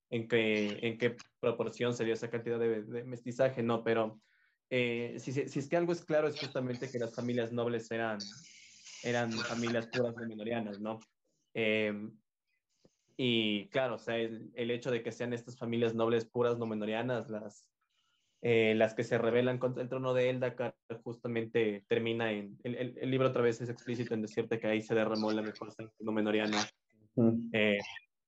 en qué proporción sería esa cantidad de mestizaje, no, pero si es que algo es claro es justamente que las familias nobles eran familias puras menorianas, ¿no? Eh, y claro, o sea, el hecho de que sean estas familias nobles puras nomenorianas las que se rebelan contra el trono de Eldacar, justamente termina el libro otra vez es explícito en decirte que ahí se derramó la mejor sangre nomenoriana. Mm. eh,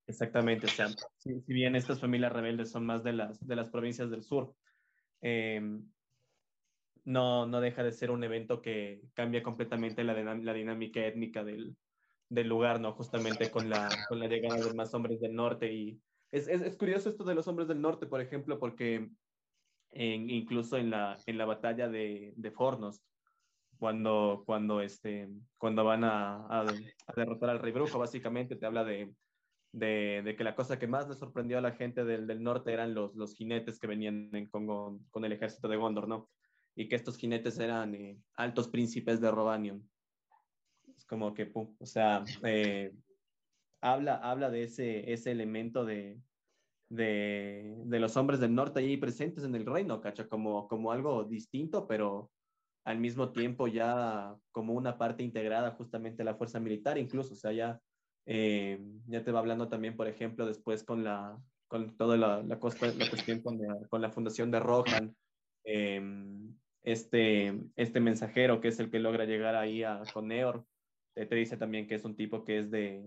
Exactamente, o sea, si bien estas familias rebeldes son más de las provincias del sur, eh, no deja de ser un evento que cambia completamente la dinámica étnica del lugar, ¿no? Justamente con la llegada de más hombres del norte. Y es curioso esto de los hombres del norte, por ejemplo, porque incluso en la batalla de Fornos, cuando van a derrotar al rey brujo, básicamente te habla de que la cosa que más le sorprendió a la gente del norte eran los jinetes que venían con el ejército de Gondor, ¿no? Y que estos jinetes eran altos príncipes de Robanion. Es como que, pum, o sea, habla de ese elemento de los hombres del norte ahí presentes en el reino, ¿cacha? Como algo distinto, pero al mismo tiempo ya como una parte integrada justamente de la fuerza militar, incluso, o sea, ya te va hablando también, por ejemplo, después con toda la cuestión con la fundación de Rohan, eh, este mensajero que es el que logra llegar ahí con Eor, te dice también que es un tipo que es de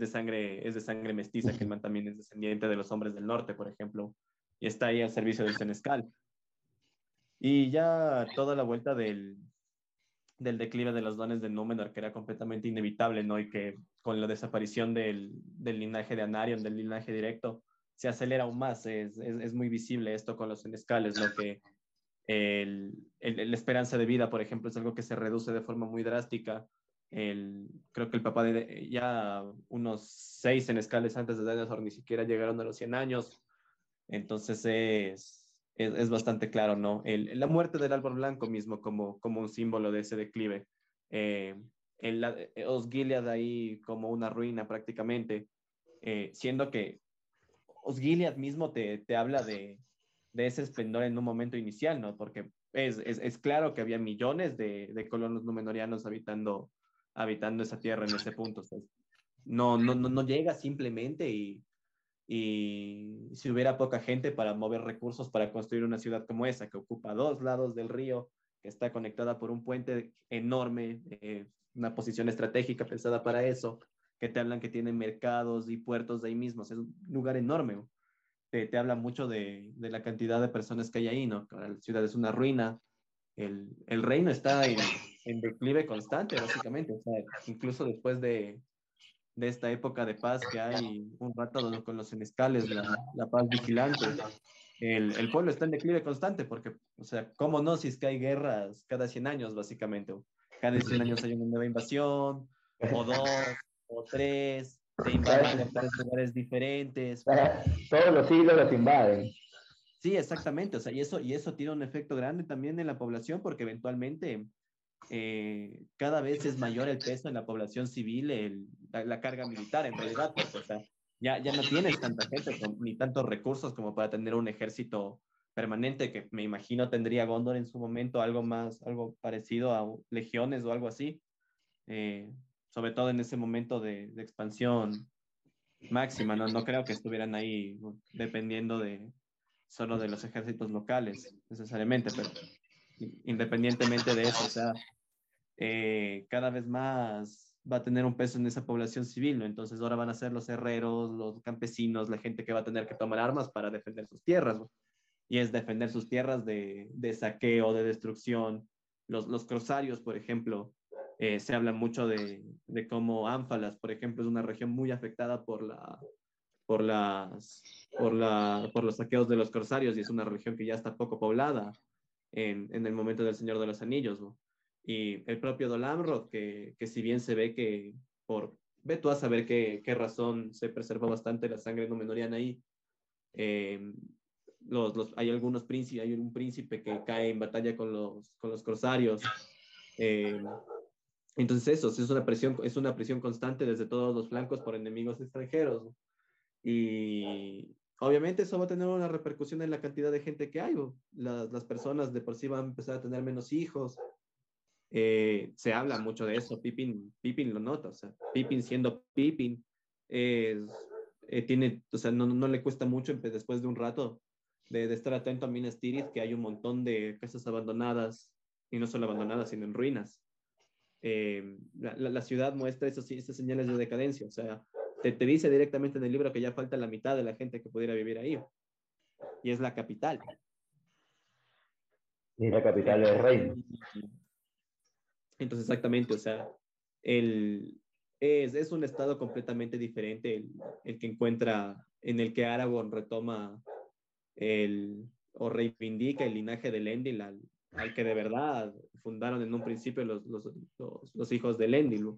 sangre mestiza, que el man también es descendiente de los hombres del norte, por ejemplo, y está ahí al servicio del Senescal. Y ya toda la vuelta del declive de los dones de Númenor, que era completamente inevitable, ¿no? Y que con la desaparición del linaje de Anarion, del linaje directo, se acelera aún más. Es muy visible esto con los senescales, ¿no? Que la esperanza de vida, por ejemplo, es algo que se reduce de forma muy drástica. Creo que el papá de ya unos 6 senescales antes de Denethor ni siquiera llegaron a los 100 años. Entonces es bastante claro, ¿no? La muerte del árbol blanco mismo como un símbolo de ese declive. Eh, Osgiliath ahí como una ruina prácticamente, siendo que Osgiliath mismo te habla de ese esplendor en un momento inicial, ¿no? Porque es claro que había millones de colonos númenóreanos habitando esa tierra en ese punto. O sea, no llega simplemente y si hubiera poca gente para mover recursos para construir una ciudad como esa, que ocupa dos lados del río, que está conectada por un puente enorme, una posición estratégica pensada para eso, que te hablan que tiene mercados y puertos de ahí mismo, o sea, es un lugar enorme. Te habla mucho de la cantidad de personas que hay ahí, ¿no? La ciudad es una ruina, el reino está en declive constante, básicamente, o sea, incluso después de esta época de paz que hay un rato con los senescales, la paz vigilante. El pueblo está en declive constante porque, o sea, ¿cómo no? Si es que hay guerras cada 100 años, básicamente. Cada 100 años hay una nueva invasión, o dos, o tres, se invaden por tres lugares diferentes. Todos los siglos los invaden. Sí, exactamente. O sea, y eso tiene un efecto grande también en la población porque eventualmente cada vez es mayor el peso en la población civil, la carga militar en realidad, porque, o sea, ya no tienes tanta gente ni tantos recursos como para tener un ejército permanente que me imagino tendría Gondor en su momento, algo parecido a legiones o algo así, eh, sobre todo en ese momento de expansión máxima, ¿no? No creo que estuvieran ahí dependiendo solo de los ejércitos locales necesariamente, pero independientemente de eso, o sea, cada vez más va a tener un peso en esa población civil, ¿no? Entonces ahora van a ser los herreros, los campesinos, la gente que va a tener que tomar armas para defender sus tierras, ¿no? Y es defender sus tierras de saqueo, de destrucción. Los corsarios, por ejemplo, se habla mucho de cómo Ánfalas, por ejemplo, es una región muy afectada por, las, por los saqueos de los corsarios y es una región que ya está poco poblada en el momento del Señor de los Anillos, ¿no? Y el propio Dol Amroth, que si bien se ve que ve tú a saber qué razón se preservó bastante la sangre númenoriana ahí, eh, hay algunos príncipes, hay un príncipe que cae en batalla con los corsarios, eh, entonces eso, es una presión constante desde todos los flancos por enemigos extranjeros, ¿no? Y obviamente eso va a tener una repercusión en la cantidad de gente que hay, ¿no? Las personas de por sí van a empezar a tener menos hijos. Se habla mucho de eso, Pippin lo nota, o sea, Pippin siendo Pippin, tiene, o sea, no le cuesta mucho después de un rato de estar atento a Minas Tirith, que hay un montón de casas abandonadas, y no solo abandonadas, sino en ruinas. La ciudad muestra esas señales de decadencia, o sea, te dice directamente en el libro que ya falta la mitad de la gente que pudiera vivir ahí, y es la capital. Y la capital del reino. Entonces, exactamente, o sea, es un estado completamente diferente el que encuentra, en el que Aragorn retoma o reivindica el linaje de Elendil al que de verdad fundaron en un principio los hijos de Elendil.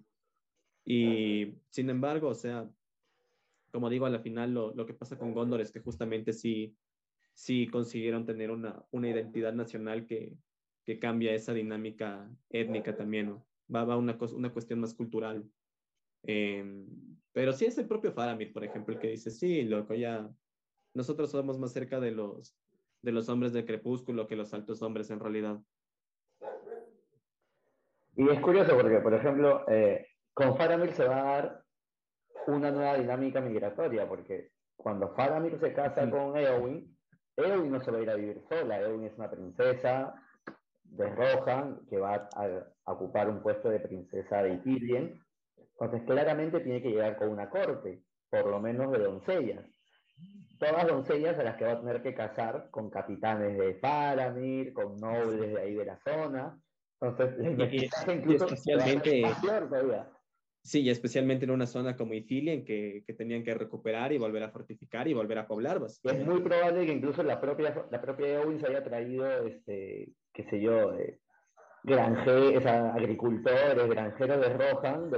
Y sin embargo, o sea, como digo, a la final lo que pasa con Gondor es que justamente sí consiguieron tener una identidad nacional que cambia esa dinámica étnica también, ¿no? Va una cuestión más cultural. Eh, pero sí es el propio Faramir, por ejemplo, el que dice, sí, loco, ya nosotros somos más cerca de los hombres del crepúsculo que los altos hombres en realidad. Y es curioso porque, por ejemplo, con Faramir se va a dar una nueva dinámica migratoria, porque cuando Faramir se casa con Éowyn, Éowyn no se va a ir a vivir sola, Éowyn es una princesa de Rohan que va a ocupar un puesto de princesa de Ithilien, entonces claramente tiene que llegar con una corte, por lo menos de doncellas. Todas doncellas a las que va a tener que casar con capitanes de Faramir, con nobles de ahí de la zona. Entonces, el mestizaje incluso se va a hacer más peor todavía. Sí, y especialmente en una zona como Ithilien que tenían que recuperar y volver a fortificar y volver a poblar, básicamente. Es muy probable que incluso la propia Éowyn se haya traído, qué sé yo, agricultores, granjeros de Rohan,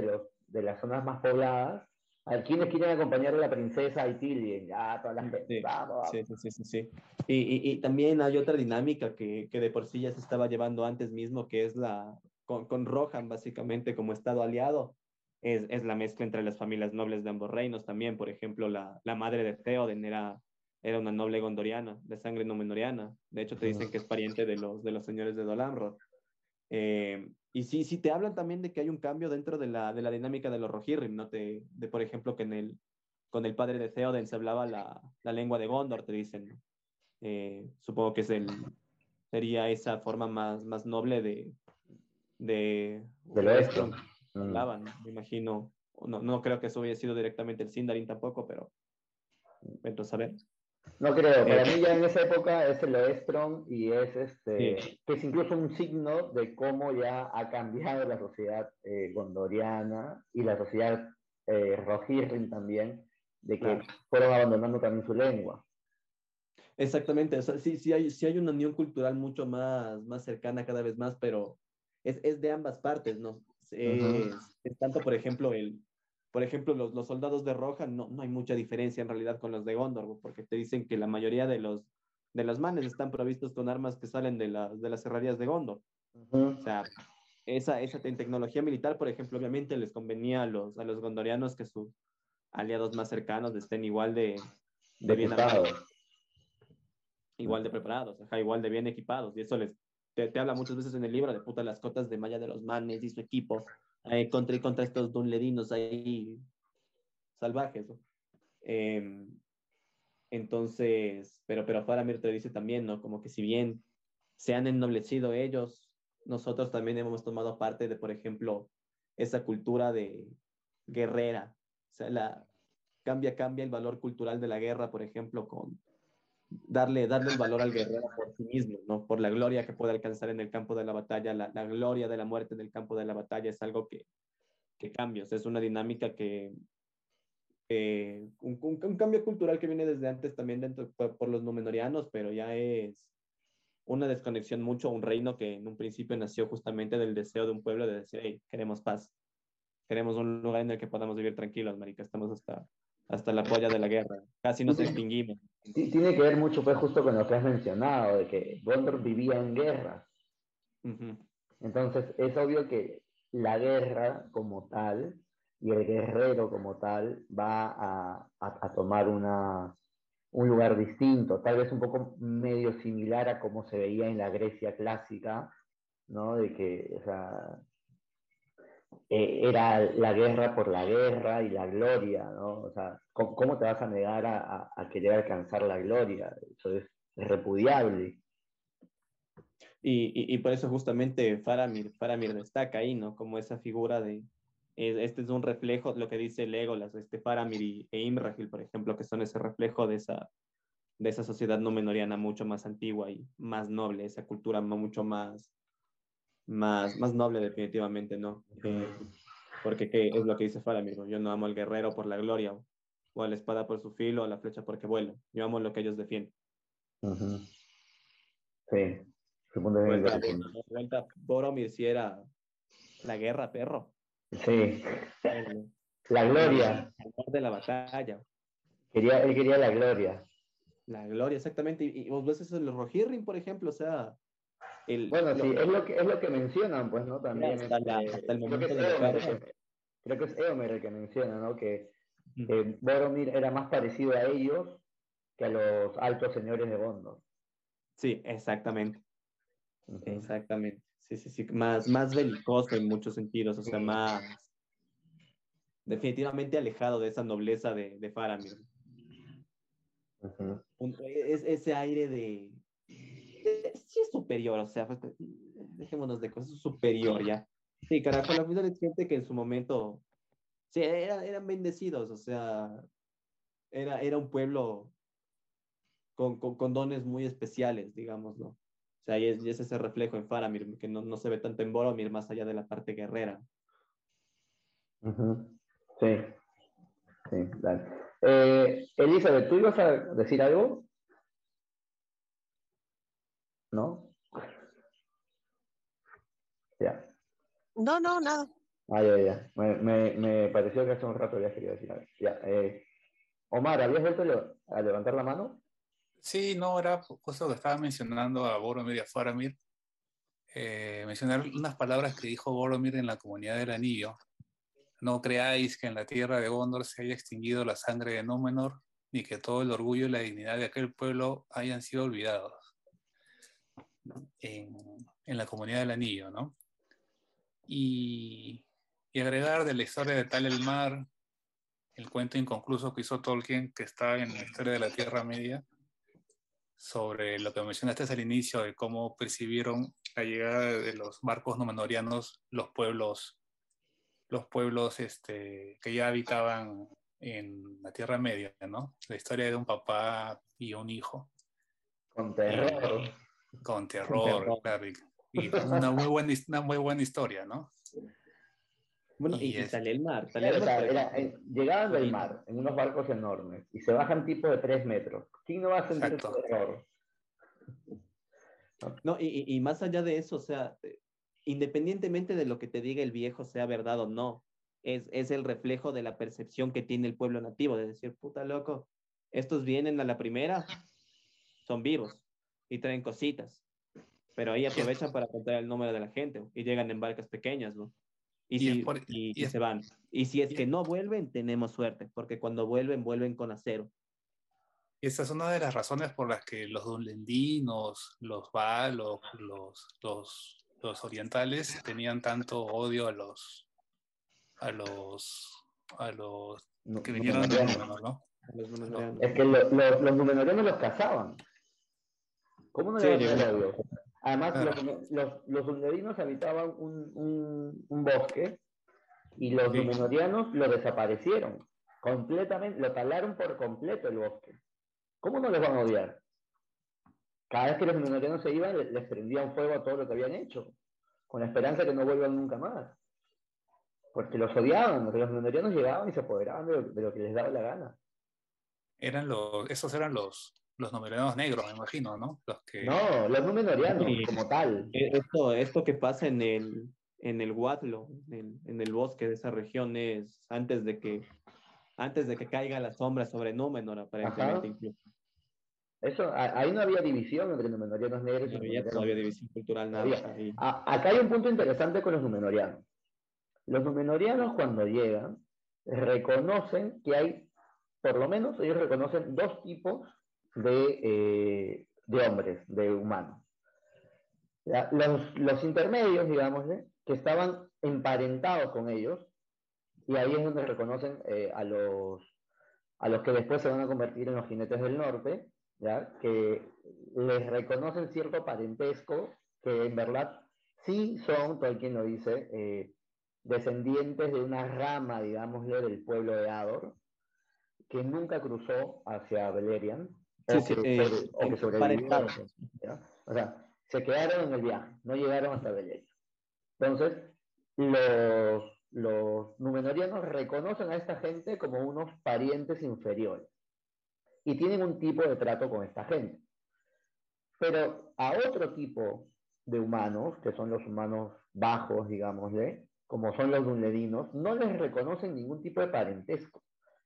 de las zonas más pobladas, a quienes quieren acompañar a la princesa a Ithilien, ya toda la gente, Sí, vamos. sí. Y también hay otra dinámica que de por sí ya se estaba llevando antes mismo, que es con Rohan básicamente como estado aliado, es la mezcla entre las familias nobles de ambos reinos también. Por ejemplo, la madre de Theoden era una noble gondoriana, de sangre númenoriana. De hecho, te dicen que es pariente de los señores de Dol Amroth. Y sí te hablan también de que hay un cambio dentro de la dinámica de los Rohirrim, ¿no? Por ejemplo, que con el padre de Theoden se hablaba la lengua de Gondor, te dicen, ¿no? Supongo que sería esa forma más noble Del oeste. Hablaban, me imagino. No creo que eso hubiera sido directamente el Sindarin tampoco, pero entonces a ver. No creo, para mí ya en esa época es el Oestron y es Sí. que es incluso un signo de cómo ya ha cambiado la sociedad gondoriana y la sociedad Rohirrim también, de que Claro. fueron abandonando también su lengua. Exactamente, o sea, sí hay una unión cultural mucho más cercana cada vez más, pero es de ambas partes, ¿no? Ujú. Es tanto, por ejemplo, los soldados de Rohan, no hay mucha diferencia en realidad con los de Gondor, porque te dicen que la mayoría de los manes están provistos con armas que salen de las herrerías de Gondor. Ujú. O sea, esa tecnología militar, por ejemplo, obviamente les convenía a los gondorianos que sus aliados más cercanos estén de bien armados, Diputados. igual de preparados, ajá, igual de bien equipados. Y eso te habla muchas veces en el libro de puta las cotas de malla de los manes y su equipo contra estos dunledinos ahí salvajes, ¿no? Eh, entonces, pero Faramir te dice también, ¿no? Como que si bien se han ennoblecido ellos, nosotros también hemos tomado parte de, por ejemplo, esa cultura de guerrera. O sea, cambia el valor cultural de la guerra, por ejemplo, con darle el valor al guerrero por sí mismo, ¿no? Por la gloria que puede alcanzar en el campo de la batalla, la gloria de la muerte en el campo de la batalla es algo que cambia, o sea, es una dinámica un cambio cultural que viene desde antes también dentro por los Númenóreanos, pero ya es una desconexión mucho a un reino que en un principio nació justamente del deseo de un pueblo de decir, hey, queremos paz, queremos un lugar en el que podamos vivir tranquilos, marica, estamos hasta la polla de la guerra, casi nos Tiene, extinguimos. tiene que ver mucho pues justo con lo que has mencionado, de que Gondor vivía en guerra. Ujú. Entonces es obvio que la guerra como tal y el guerrero como tal va a tomar un lugar distinto, tal vez un poco medio similar a como se veía en la Grecia clásica, ¿no? De que, o sea, era la guerra por la guerra y la gloria, ¿no? O sea, ¿cómo te vas a negar a querer alcanzar la gloria? Eso es repudiable. Y por eso justamente Faramir destaca ahí, ¿no? Como esa figura este es un reflejo, lo que dice Legolas, Faramir e Imrahil, por ejemplo, que son ese reflejo de esa sociedad númenoriana mucho más antigua y más noble, esa cultura mucho más noble definitivamente, ¿no? Porque ¿qué es lo que dice Faramir? ¿No? Yo no amo al guerrero por la gloria, o a la espada por su filo, o a la flecha porque vuela. Yo amo lo que ellos defienden. Ujú. Sí, su punto de vista. Vuelta, Boromir si era la guerra, perro. Sí, El, la el gloria. calor de la batalla, Él quería la gloria. la gloria, exactamente. Y vos ves eso, los Rohirrim, por ejemplo, o sea, Bueno, sí, es lo que mencionan, pues, ¿no? También, hasta el creo que momento es de la Eomer, carga. creo que es Eomer el que menciona, ¿no? Que Ujú. Boromir era más parecido a ellos que a los altos señores de Gondor. Sí, exactamente, Ujú. exactamente. Sí, sí, sí, más belicoso en muchos sentidos, o sea, más definitivamente alejado de esa nobleza de Faramir. Ujú. Es ese aire sí es superior, o sea, pues, dejémonos de cosas, es superior ya. Sí, carajo, la vida es gente que en su momento, sí, eran bendecidos, o sea, era un pueblo con dones muy especiales, digamos, ¿no? O sea, y es ese reflejo en Faramir, que no se ve tanto en Boromir, más allá de la parte guerrera. Ujú. Sí, sí, dale. Elizabeth, ¿tú ibas a decir algo? ¿No? Ya. No, no, nada. Ah, ya, ya. Me pareció que hace un rato habías querido decir algo. Ya. Omar, ¿habías vuelto a levantar la mano? Sí, no, era justo que estaba mencionando a Boromir y a Faramir. Mencionar unas palabras que dijo Boromir en la Comunidad del Anillo. No creáis que en la tierra de Gondor se haya extinguido la sangre de Númenor, ni que todo el orgullo y la dignidad de aquel pueblo hayan sido olvidados en, en la Comunidad del Anillo, ¿no? Y, y agregar de la historia de Tal el Mar, el cuento inconcluso que hizo Tolkien, que está en la historia de la Tierra Media, sobre lo que mencionaste al inicio, de cómo percibieron la llegada de los barcos númenóreanos, los pueblos que ya habitaban en la Tierra Media, ¿no? La historia de un papá y un hijo, Con y terror. con Con terror, terror. claro, y una muy buena historia, ¿no? Bueno, Y y es, Talía el Claro, o mar, sea, por ejemplo, llegaban del sí, mar en unos barcos enormes y se bajan tipo de 3 metros. ¿Quién no va a sentir exacto. terror? ¿No? no, y más allá de eso, o sea, independientemente de lo que te diga el viejo, sea verdad o no, es el reflejo de la percepción que tiene el pueblo nativo, de decir, puta loco, estos vienen a la primera, son vivos y traen cositas, pero ahí Y es, aprovechan para contar el número de la gente y llegan en barcas pequeñas, ¿no? Y, y es si, por, y se van. Y si es y que no vuelven, tenemos suerte, porque cuando vuelven, vuelven con acero. esa es una de las razones por las que los dunlendinos, los Ba, los orientales tenían tanto odio a los, a los que vinieron de Númenóreanos. Númenor, ¿no? Los A los- números. Es que los númenóreanos los cazaban. ¿Cómo no le Sí, van a llegó tener una... odio? Además, claro, los númenóreanos habitaban un bosque y los Sí, númenóreanos lo desaparecieron completamente, lo talaron por completo el bosque. ¿Cómo no les van a odiar? Cada vez que los númenóreanos se iban, les prendían fuego a todo lo que habían hecho, con la esperanza de que no vuelvan nunca más. Porque los odiaban, porque los númenóreanos llegaban y se apoderaban de lo que les daba la gana. esos eran los numenoreanos negros, me imagino, ¿no? Los que, No, los númenóreanos, y como tal. esto que pasa en el Huatlo, en el bosque de esa región, es antes de que caiga la sombra sobre Númenor, aparentemente Ajá. incluso. Eso, ahí no había división entre númenóreanos negros y No había númenóreanos todavía blancos. división cultural, No nada. había. Ahí. Acá hay un punto interesante con los númenóreanos. Los númenóreanos cuando llegan reconocen que hay, por lo menos ellos reconocen dos tipos de hombres, de humanos. Los intermedios, digámosle, que estaban emparentados con ellos, y ahí es donde reconocen a los que después se van a convertir en los jinetes del norte, ¿ya? Que les reconocen cierto parentesco, que en verdad sí son, todo quien lo dice, descendientes de una rama, digámosle, del pueblo de Ador, que nunca cruzó hacia Beleriand, Sí, sí, o que sobrevivió. emparentados. ¿Ya? O sea, se quedaron en el viaje, no llegaron hasta Beleriand. Entonces, los Númenóreanos reconocen a esta gente como unos parientes inferiores y tienen un tipo de trato con esta gente. Pero a otro tipo de humanos, que son los humanos bajos, digámosle, como son los dunledinos, no les reconocen ningún tipo de parentesco.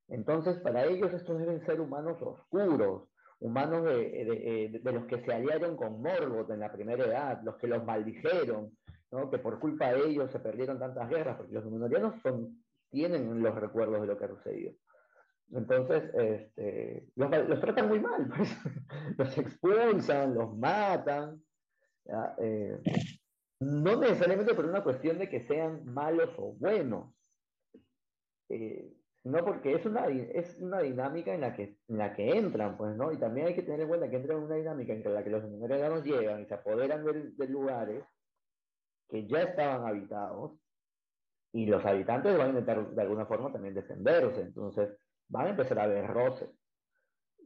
Entonces, para ellos estos deben ser humanos oscuros, humanos de los que se aliaron con Morgoth en la primera edad, los que los maldijeron, ¿no? Que por culpa de ellos se perdieron tantas guerras, porque los númenóreanos tienen los recuerdos de lo que ha sucedido. Entonces, los tratan muy mal, pues. Los expulsan, los matan, ¿ya? No necesariamente por una cuestión de que sean malos o buenos, sino porque es una dinámica en la que entran, pues, ¿no? Y también hay que tener en cuenta que entran en una dinámica en la que los númenóreanos llegan y se apoderan de lugares que ya estaban habitados y los habitantes van a intentar de alguna forma también defenderse, entonces van a empezar a haber roces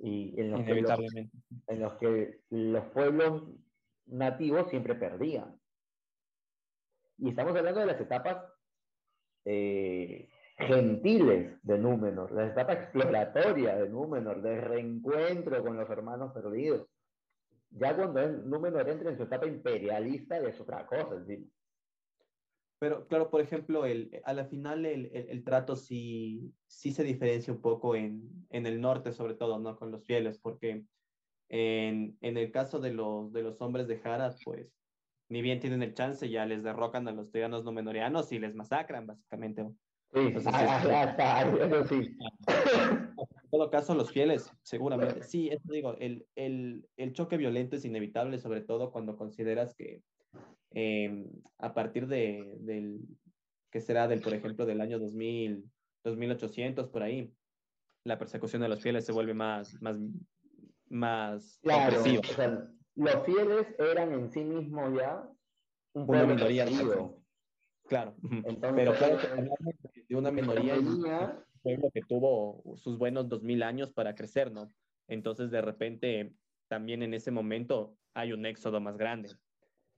y Inevitablemente. en los que los pueblos nativos siempre perdían. Y estamos hablando de las etapas gentiles de Númenor, la etapa exploratoria de Númenor, de reencuentro con los hermanos perdidos. Ya cuando Númenor entra en su etapa imperialista, es otra cosa, ¿sí? Pero claro, por ejemplo, a la final el trato sí se diferencia un poco en el norte, sobre todo, ¿no? Con los fieles, porque en el caso de los hombres de Harad, pues ni bien tienen el chance, ya les derrocan a los tiranos númenóreanos y les masacran, básicamente. Sí, Entonces, si es que eso sí. en todo caso, los fieles, seguramente. Sí, eso digo, el choque violento es inevitable, sobre todo cuando consideras que a partir que será por ejemplo, del año 2000, 2800, por ahí, la persecución de los fieles se vuelve más Claro, opresiva. o sea, los fieles eran en sí mismos ya un Una pueblo minoría, perseguido. claro. Ujú. Pero Entonces, claro que hablamos de una que minoría en provenía, un pueblo que tuvo sus buenos 2000 años para crecer, ¿no? Entonces, de repente, también en ese momento hay un éxodo más grande.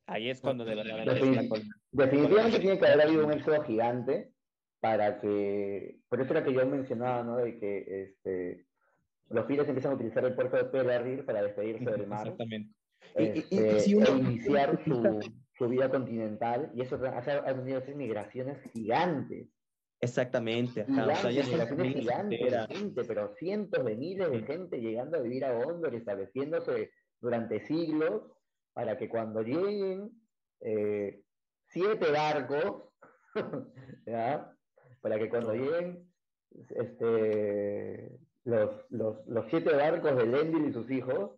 Ahí es cuando de verdad empieza definitivamente tiene que haber habido un colonización. éxodo gigante, para que, por eso era que yo mencionaba, ¿no? De que los fieles empiezan a utilizar el puerto de Pelarrir para despedirse del mar, Exactamente. Y si e uno iniciar se fija, su vida continental, y eso ha tenido que ser migraciones gigantes, exactamente, ajá, o sea, ya gigantes, son migraciones familias gigantes de enteras. gente, pero cientos de miles de Mm. gente llegando a vivir a Gondor, estableciéndose durante siglos, para que cuando lleguen 7 barcos, ¿ya? Para que cuando Claro. lleguen los 7 barcos de Elendil y sus hijos,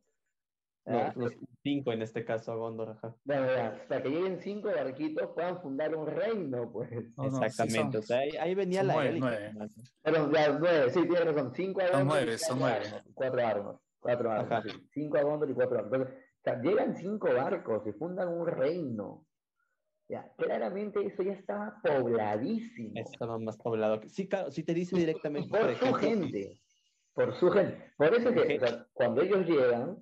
¿ya? Los 5 en este caso a Gondor, ajá. Bueno, ya, hasta que lleguen 5 barquitos puedan fundar un reino, pues. No, no, sí Exactamente, o sea, ahí venía son la nueve, élite. nueve. Perdón, ya, 9, sí, tienes razón. 5 a Son Gondor y nueve, son 4 nueve. armas. 4 armas. 4 armas, Ajá, sí. 5 a Gondor y 4 armas. Entonces, o sea, llegan 5 barcos y fundan un reino. Ya, claramente eso ya estaba pobladísimo. estaba más poblado. Sí, claro, sí te dice Y directamente, por por su ejemplo, gente. Por su gente. Por eso que, o sea, cuando ellos llegan,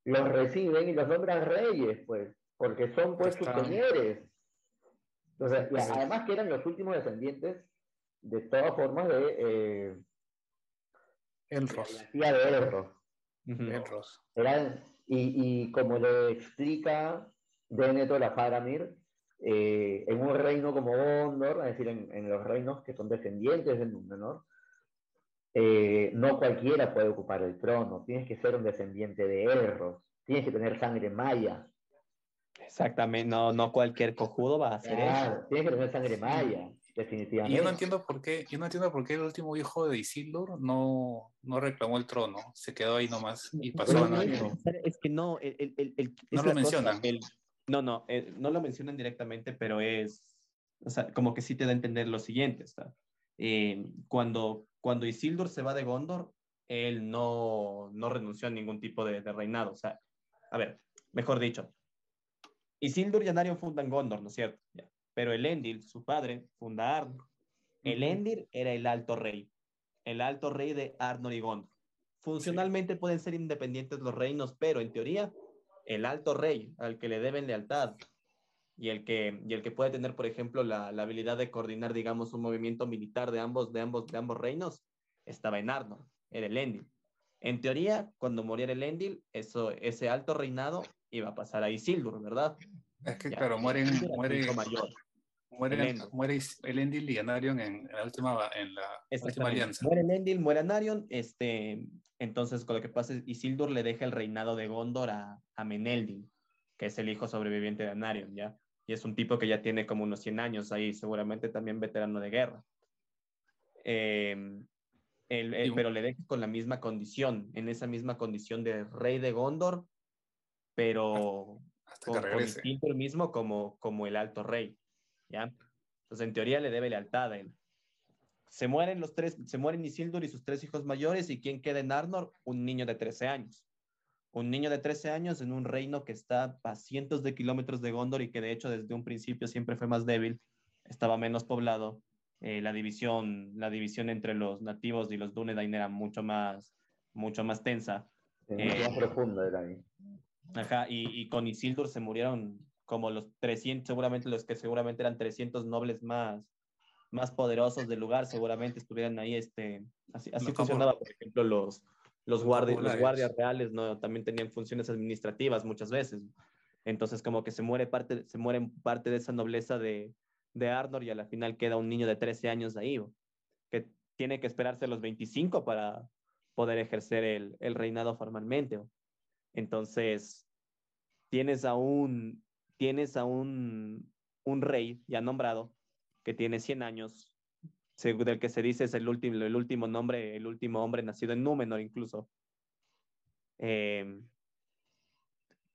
los reciben y los nombran reyes, pues. Porque son, Porque pues, sus están señores. Entonces, y exactamente. además que eran los últimos descendientes, de todas formas, de la Elros, dinastía de Elros. ujú, Elros. Y como le explica Denethor a Faramir, en un reino como Gondor, es decir, en los reinos que son descendientes del Númenor, no cualquiera puede ocupar el trono, tienes que ser un descendiente de Elros, tienes que tener sangre maya, exactamente, no, no cualquier cojudo va a hacer eso. claro, tienes que tener sangre Sí. maya, Y yo no definitivamente. entiendo por qué, yo no entiendo por qué el último hijo de Isildur no reclamó el trono, se quedó ahí nomás y Pues pasó a No es nadie. necesario, es que no, No es lo la cosa, mencionan. no, no, no lo mencionan directamente, pero o sea, como que sí te da a entender lo siguiente, está. Cuando Isildur se va de Gondor, él no renunció a ningún tipo de reinado, o sea, a ver, mejor dicho, Isildur y Anarion fundan Gondor, ¿no es cierto? Ya. Pero Elendil, su padre, funda Arnor. Ujú. Elendil era el alto rey de Arnor y Gondor. Sí, Funcionalmente pueden ser independientes los reinos, pero en teoría, el alto rey al que le deben lealtad y el que puede tener, por ejemplo, la habilidad de coordinar, digamos, un movimiento militar de ambos reinos, estaba en Arnor, era Elendil. En teoría, cuando muriera Elendil, ese alto reinado iba a pasar a Isildur, ¿verdad? es que Ya, claro, Isildur era su hijo mayor, Elendil. muere Elendil y Anarion en la última Exactamente. alianza. Muere Elendil, muere Anarion, entonces con lo que pasa es Isildur le deja el reinado de Gondor a Meneldil, que es el hijo sobreviviente de Anarion, ¿ya? Y es un tipo que ya tiene como unos 100 años ahí, seguramente también veterano de guerra. Eh, Y pero le deja con la misma condición, en esa misma condición de rey de Gondor, pero hasta que con regrese. Isildur mismo como el alto rey, ¿ya? Entonces en teoría le debe lealtad a él. Se mueren Isildur y sus 3 hijos mayores, y ¿quién queda en Arnor? Un niño de 13 años. Un niño de 13 años en un reino que está a cientos de kilómetros de Gondor y que de hecho desde un principio siempre fue más débil, estaba menos poblado. La división entre los nativos y los Dúnedain era mucho más tensa. Mucho Eh, más profundo era ahí. ajá, y con Isildur se murieron como los 300, seguramente los que seguramente eran 300 nobles más poderosos del lugar, seguramente estuvieran ahí. Así Los campos, funcionaba, por ejemplo, los campos los guardias Blades. reales, ¿no? También tenían funciones administrativas muchas veces. Entonces, como que se mueren parte de esa nobleza de Arnor, y a la final queda un niño de 13 años ahí, ¿no? Que tiene que esperarse a los 25 para poder ejercer el reinado formalmente, ¿no? Entonces, tienes a un, tienes a un rey ya nombrado que tiene 100 años, del que se dice es el último hombre nacido en Númenor incluso, eh,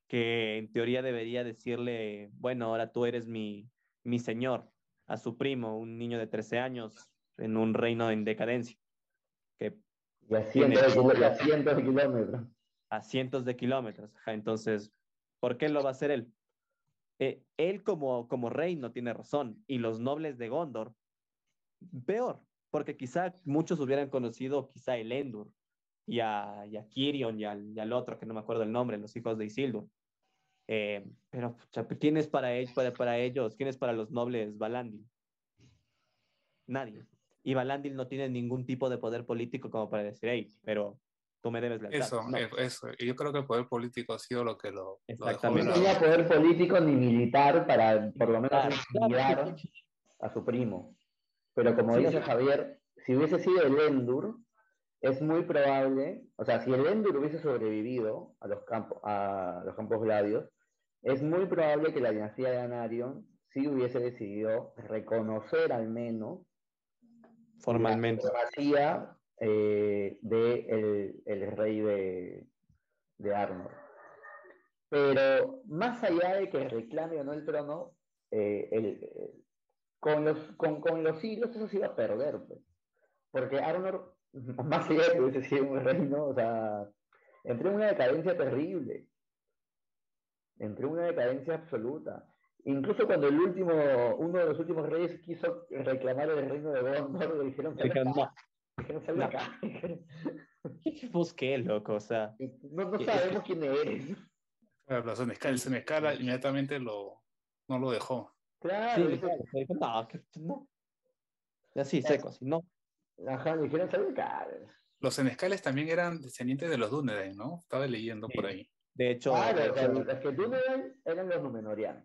que en teoría debería decirle, bueno, ahora tú eres mi señor, a su primo, un niño de 13 años en un reino en decadencia, que Y a tiene cientos de, y a todo cientos de kilómetros. a cientos de kilómetros. Ajá, entonces, ¿por qué lo va a hacer él? Él como rey no tiene razón, y los nobles de Gondor peor, porque quizá muchos hubieran conocido quizá el Endur y a Kirion y al otro, que no me acuerdo el nombre, los hijos de Isildur. Pero pucha, ¿quién es para ellos? ¿Quién es para los nobles Valandil? nadie. Y Valandil no tiene ningún tipo de poder político como para decir, hey, pero tú me debes lealtad. Eso, No, eso. Y yo creo que el poder político ha sido lo que lo dejó de No exactamente. lado. tenía poder político ni militar para por lo menos Claro, claro, intimidar a su primo. Pero como sí, dice sí, Javier, si hubiese sido el Endur, es muy probable, o sea, si el Endur hubiese sobrevivido a los campos gladios, es muy probable que la dinastía de Anarion sí hubiese decidido reconocer al menos la formalmente. supremacía el rey de Arnor. Pero más allá de que reclame o no el trono, eh, el, eh, con los siglos eso se iba a perder, pues. Porque Arnor, más allá de que hubiese sido un reino, o sea, entró en una decadencia terrible, entró en una decadencia absoluta. Incluso cuando uno de los últimos reyes quiso reclamar el reino de Gondor, le dijeron, sal de Dijeron, acá, no, dijeron, sal de no, acá. busqué, loco, o sea, No es que, sabemos quién eres. Claro, el Senescal inmediatamente no lo dejó. sí, Claro, literal, o sea, dijo, no, no, así, seco, así, no. ajá, le dijeron, sal de acá. Los Senescales también eran descendientes de los Dúnedain, ¿no? Estaba leyendo por Sí. ahí. De Claro, o sea, hecho, los que Dúnedain eran los Númenóreanos.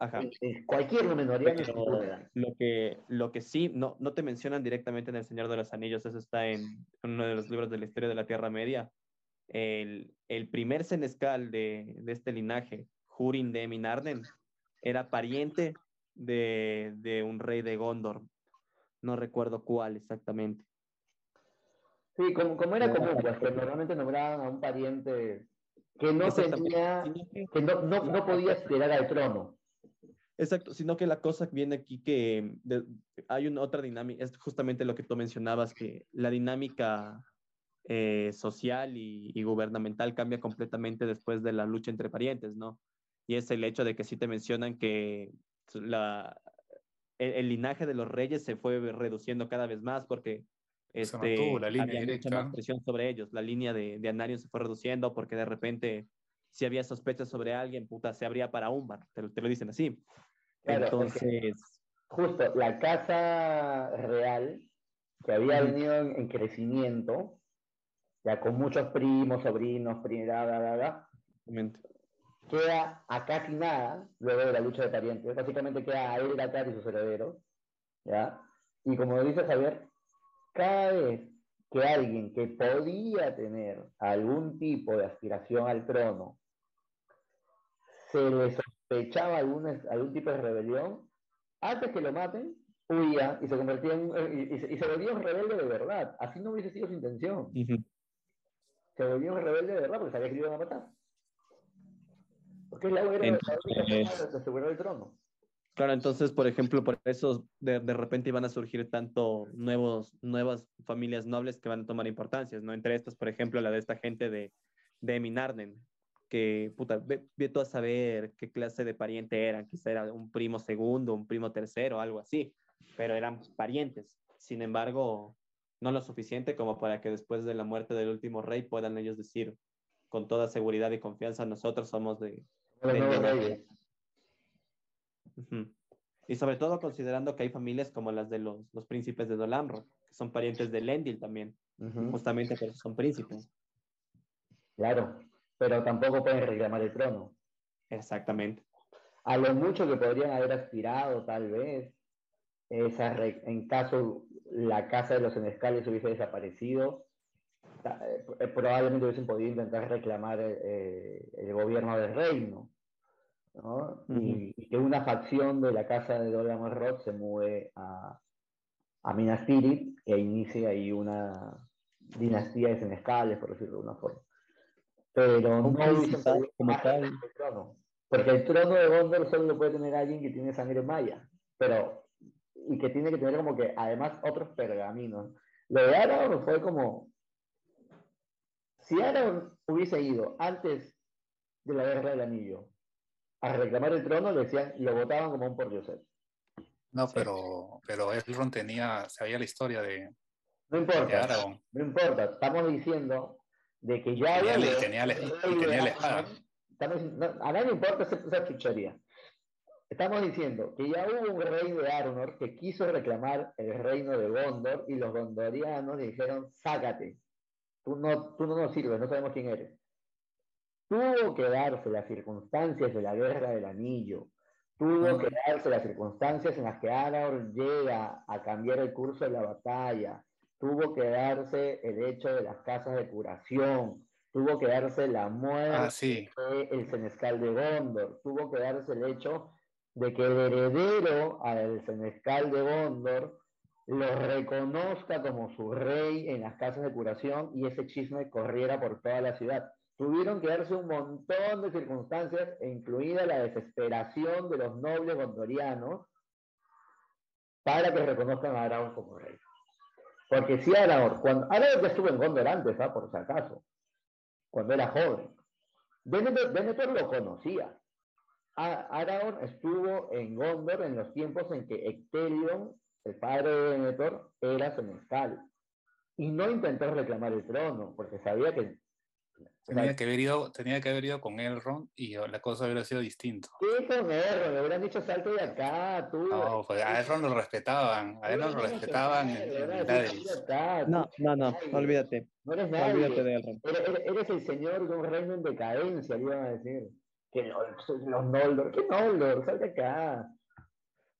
ajá. Cualquier Númenóreano es un Pero Dúnedain. lo que sí, no te mencionan directamente en El Señor de los Anillos, eso está en uno de los libros de la historia de la Tierra Media. El primer senescal de este linaje, Húrin de Minarden, era pariente de un rey de Gondor. No recuerdo cuál exactamente. Sí, como era Pero era común, pues que pariente. normalmente nombraban a un pariente que no Exactamente. tenía, que no La podía cosa aspirar al trono. Exacto, sino que la cosa viene aquí que hay una otra dinámica, es justamente lo que tú mencionabas, que la dinámica social y gubernamental cambia completamente después de la lucha entre parientes, ¿no? Y es el hecho de que sí te mencionan que la, el linaje de los reyes se fue reduciendo cada vez más porque Se mantuvo la línea había mucha más directa. presión sobre ellos. La línea de Anarion se fue reduciendo porque de repente, si había sospechas sobre alguien, puta, se abría para Umbar, te lo dicen así. Claro, es que Entonces, justo la casa real, que había ujú, venido en crecimiento, ya con muchos primos, sobrinos, exactamente. queda a casi nada luego de la lucha de parientes. Básicamente queda a Eldacar y sus herederos, ¿ya? Y como dice Javier, cada vez que alguien que podía tener algún tipo de aspiración al trono se le sospechaba algún tipo de rebelión, antes que lo maten, huía y se convertía y se volvía un rebelde de verdad. Así no hubiese sido su intención. Ujú. Se volvía un rebelde de verdad porque sabía que le iban a matar. Porque es la única forma Entonces, de asegurar el trono. claro, entonces, por ejemplo, por eso de repente iban a surgir tanto nuevas familias nobles que van a tomar importancias, ¿no? Entre estas, por ejemplo, la de esta gente de Minarden, que, puta, ve tú a saber qué clase de pariente eran, quizá era un primo segundo, un primo tercero, algo así, pero eran parientes. Sin embargo, no lo suficiente como para que después de la muerte del último rey puedan ellos decir con toda seguridad y confianza, nosotros somos Los del nuevos linaje. reyes. Ujú. Y sobre todo considerando que hay familias como las de los príncipes de Dolamro, que son parientes de Lendil también, y Ujú, justamente por eso son príncipes. claro, pero tampoco pueden reclamar el trono. Exactamente. A lo mucho que podrían haber aspirado, tal vez, en caso la casa de los senescales hubiese desaparecido, probablemente hubiesen podido intentar reclamar el gobierno del reino, ¿no? Ujú. Y que una facción de la casa de Dolan Roth se mueve a Minas Tirith e inicie ahí una dinastía de senescales, por decirlo de una forma. Pero Un no hubiesen principado podido como jamás reclamar tal. el trono. Porque el trono de Gondor solo lo puede tener alguien que tiene sangre maya, pero y que tiene que tener como que además otros pergaminos. Lo de Aragorn fue como, si Aragorn hubiese ido antes de la Guerra del Anillo a reclamar el trono, le decían, lo votaban como un pordiosero. No, Sí. pero Elrond sabía la historia No de importa, Aragorn no importa, estamos diciendo de que ya luego y el rey de tenía la Aragorn, espada. a nadie le importa esa chuchería. estamos diciendo que ya hubo un rey de Arnor que quiso reclamar el reino de Gondor y los gondorianos le dijeron, sácate, tú no nos sirves, no sabemos quién eres. Tuvo que darse las circunstancias de la Guerra del Anillo, tuvo que darse las circunstancias en las que Aragorn llega a cambiar el curso de la batalla, tuvo que darse el hecho de las casas de curación, tuvo que darse la muerte Sí. del senescal de Gondor, tuvo que darse el hecho de que el heredero al senescal de Gondor lo reconozca como su rey en las casas de curación y ese chisme corriera por toda la ciudad. Tuvieron que darse un montón de circunstancias, incluida la desesperación de los nobles gondorianos, para que reconozcan a Aragorn como rey. Porque si Aragorn ya estuvo en Gondor antes, por si acaso, cuando era joven. Denethor lo conocía. Aragorn estuvo en Gondor en los tiempos en que Ectelion, el padre de Denethor, era senescal. Y no intentó reclamar el trono, porque sabía que tenía que haber ido con Elrond y la cosa hubiera sido distinta. ¿Qué con Elrond? Le hubieran dicho salte de acá, tú. No, pues a Elrond lo respetaban. A Elrond lo respetaban en Galadriel. No, olvídate. No eres nadie. Olvídate de Elrond. Eres el señor de un reino en decadencia, le iban a decir. Que los Noldor. ¿Qué Noldor? Salte de acá.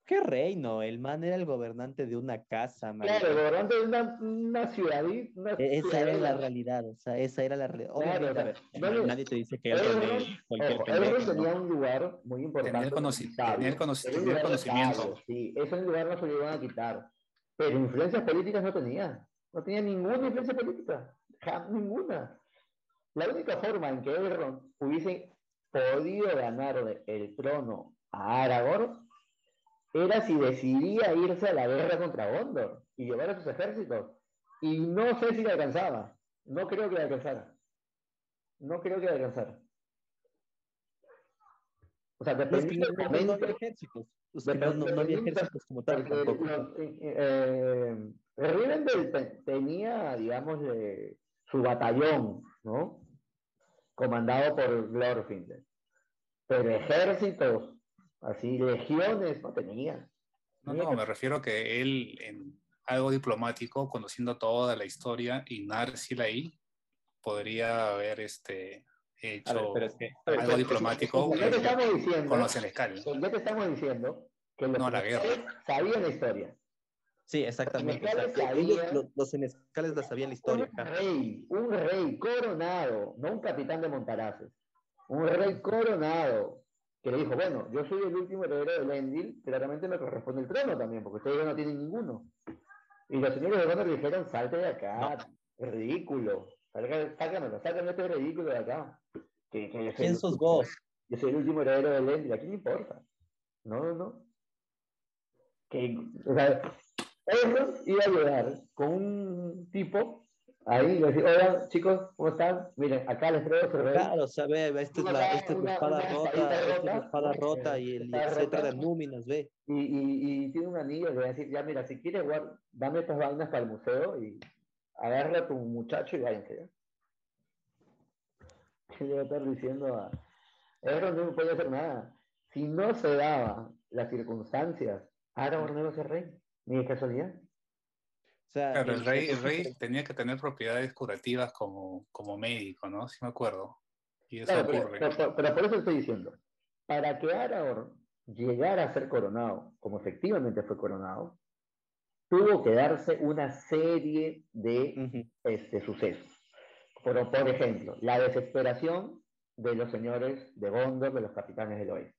¿Qué reino? El man era el gobernante de una casa, man. Claro, el gobernante de una ciudadita. Esa era la realidad, o sea, esa era la realidad. Obviamente, claro, a ver, nadie te dice que Elrond es cualquier pendejo, Elrond tenía ¿no? un lugar muy importante. Tenía el conocimiento. Sí, eso en lugar no se lo iban a quitar. Pero influencias políticas no tenía. No tenía ninguna influencia política. Ninguna. La única forma en que Elrond hubiese podido ganar el trono a Aragorn era si decidía irse a la guerra contra Gondor y llevar a sus ejércitos. Y no sé si le alcanzaba. No creo que le alcanzara. No creo que le alcanzara. O sea, dependía del momento. No había ejércitos. No había ejércitos como tal tampoco. Rivendell tenía, digamos, su batallón, ¿no? Comandado por Glorfindel. Pero ejércitos, así, legiones, no tenía. No, me refiero que él, en algo diplomático, conociendo toda la historia y Narsil ahí, podría haber hecho algo diplomático con los senescal. Ya te estamos diciendo que los senescales sabían la historia. Sí, exactamente. Los senescales la sabían la historia. Un rey coronado, no un capitán de Montaraces, un rey coronado, que le dijo, bueno, yo soy el último heredero de Elendil, claramente me corresponde el trono también, porque ustedes ya no tienen ninguno. Y los señores de Gondor le dijeron, salte de acá, es ridículo, sácamelo, este ridículo de acá. ¿Quién sos vos? Yo soy el último heredero de Elendil, ¿a quién le importa? No. O sea, Elrond iba a llegar con un tipo ahí y le decía, oigan, chicos, ¿cómo están? Miren, acá les traigo su rey. Claro, sabe, esta es la espada rota y el cetro de Núminas, ve. Y tiene un anillo, le va a decir, ya mira, si quieres, dame estas vainas para el museo y agarra a tu muchacho y váyanse, ¿ya? ¿Qué le va a estar diciendo a Elrond? No puede hacer nada. Si no se daba las circunstancias, Aragorn no iba a ser rey, ni de casualidad. O sea, claro, el rey tenía que tener propiedades curativas como médico, ¿no? Sí me acuerdo. Y eso ocurre. Pero por eso estoy diciendo, para que Aragorn llegara a ser coronado, como efectivamente fue coronado, tuvo que darse una serie de sucesos. Por ejemplo, la desesperación de los señores de Gondor, de los capitanes del oeste.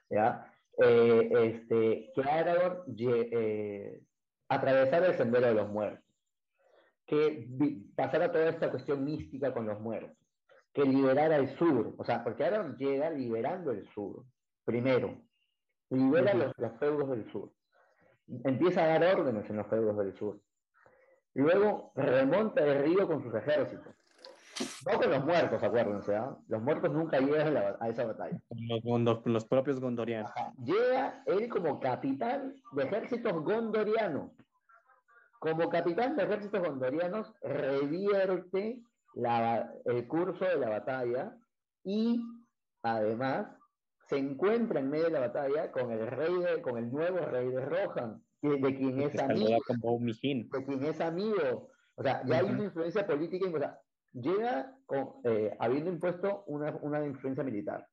¿Ya? Que Aragorn atravesara el sendero de los muertos, que pasara toda esta cuestión mística con los muertos, que liberara el sur, o sea, porque Aragorn llega liberando el sur, primero, libera los feudos del sur, empieza a dar órdenes en los feudos del sur, luego remonta el río con sus ejércitos, no con los muertos, acuérdense, ¿eh? Los muertos nunca llegan a esa batalla. Los propios gondorianos. Llega él como capitán de ejércitos gondorianos. Como capitán de ejércitos gondorianos, revierte el curso de la batalla y, además, se encuentra en medio de la batalla con con el nuevo rey de Rohan, de quien Y es que amigo, saluda como un mijín. de quien es amigo. O sea, ya hay una influencia política, o sea, llega habiendo impuesto una influencia militar.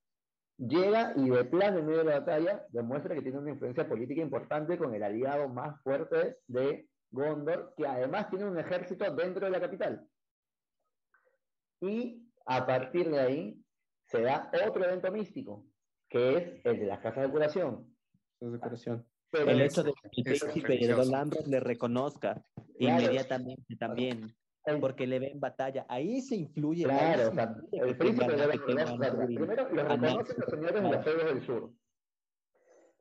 Llega y de plano en medio de la batalla demuestra que tiene una influencia política importante con el aliado más fuerte de Gondor, que además tiene un ejército dentro de la capital. Y a partir de ahí se da otro evento místico, que es el de las casas de curación. Pero el hecho de que el es príncipe de religioso. Lambros le reconozca Claro, inmediatamente también, porque le ve en batalla, ahí se influye, claro, ahí o se sea, influye el príncipe de que tengan Durin primero lo a reconocen Narsil. los señores de las Feudos del Sur.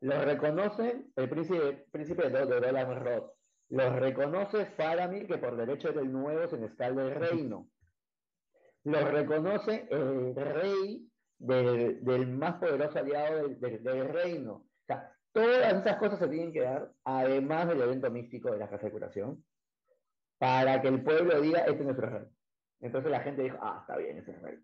Lo reconocen el príncipe de Dolan Roth. Lo reconoce Faramir, que por derecho era el nuevo senescal del reino. Lo reconoce el rey del más poderoso aliado del reino. O sea, todas esas cosas se tienen que dar, además del evento místico de la casa de curación, para que el pueblo diga, este es nuestro rey. Entonces la gente dijo, está bien, ese es el rey.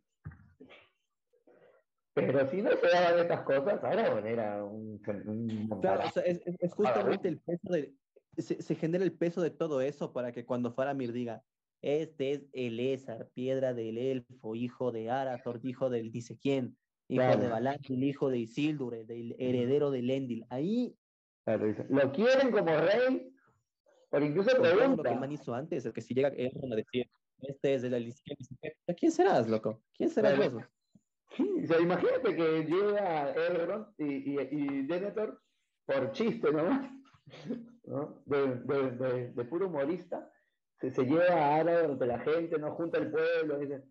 Pero si no se daban estas cosas, Aragorn era un Claro, o sea, es justamente el peso se genera el peso de todo eso para que cuando Faramir diga, este es Elessar, piedra del elfo, hijo de Arathorn, hijo del dice quién, hijo de Valantil, hijo de Isildur, del heredero de Elendil. Ahí, claro, lo quieren como rey, pero incluso con todo lo que el pregunta. man hizo antes, el que si llega Elrond a decir, este es de la izquierda, ¿quién serás, loco? ¿Quién serás vos? Sí, o sea, imagínate que llega Elrond y Denethor por chiste nomás, ¿no? De puro humorista, se lleva a Aragorn de la gente, no junta el pueblo, dice,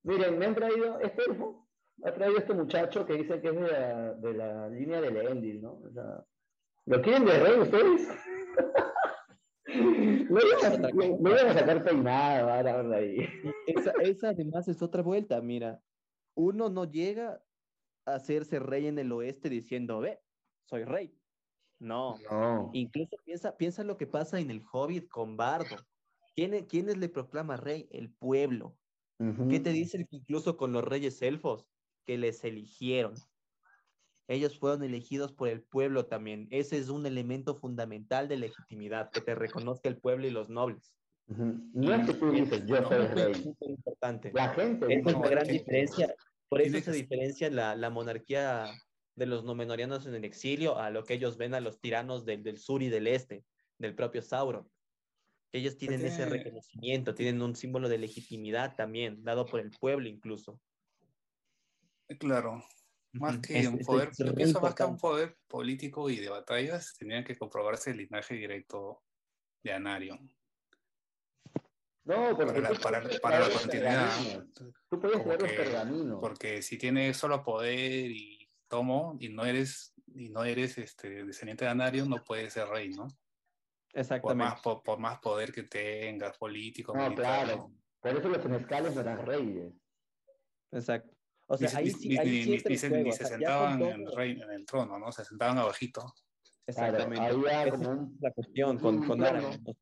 miren, me han traído este elfo, ha traído este muchacho que dicen que es de la línea de Elendil, ¿no? O sea, ¿lo quieren de rey ustedes? Lo iban a sacar peinado, Aragorn ahí. Esa además es otra vuelta, mira, uno no llega a hacerse rey en el oeste diciendo, ve, soy rey. No. Incluso piensa lo que pasa en el Hobbit con Bardo. ¿Quiénes le proclama rey? El pueblo. ¿Qué te dicen incluso con los reyes elfos? Que les eligieron. Ellos fueron elegidos por el pueblo también. Ese es un elemento fundamental de legitimidad, que te reconozca el pueblo y los nobles. No es que tú dices, yo soy rey. Es súper importante. La gente Esa es dice, la gran diferencia. Por eso se que diferencia la monarquía de los Númenóreanos en el exilio a lo que ellos ven a los tiranos del sur y del este, del propio Sauron. Ellos tienen ese reconocimiento, tienen un símbolo de legitimidad también, dado por el pueblo incluso. Claro, más que un poder, yo pienso más que un poder político y de batallas, tenían que comprobarse el linaje directo de Anarion. No, porque para la continuidad. Tú puedes crear los pergaminos. Porque si tienes solo poder y tomo y no eres descendiente de Anarion, no puedes ser rey, ¿no? Exactamente. Por más poder que tengas, político, no, militar. Claro. Por eso los senescales no eran reyes. Exacto. O sea, ahí sí ni se sentaban en el trono, ¿no? Se sentaban abajito. Exactamente. Claro, había esa como es la cuestión con Aragorn. O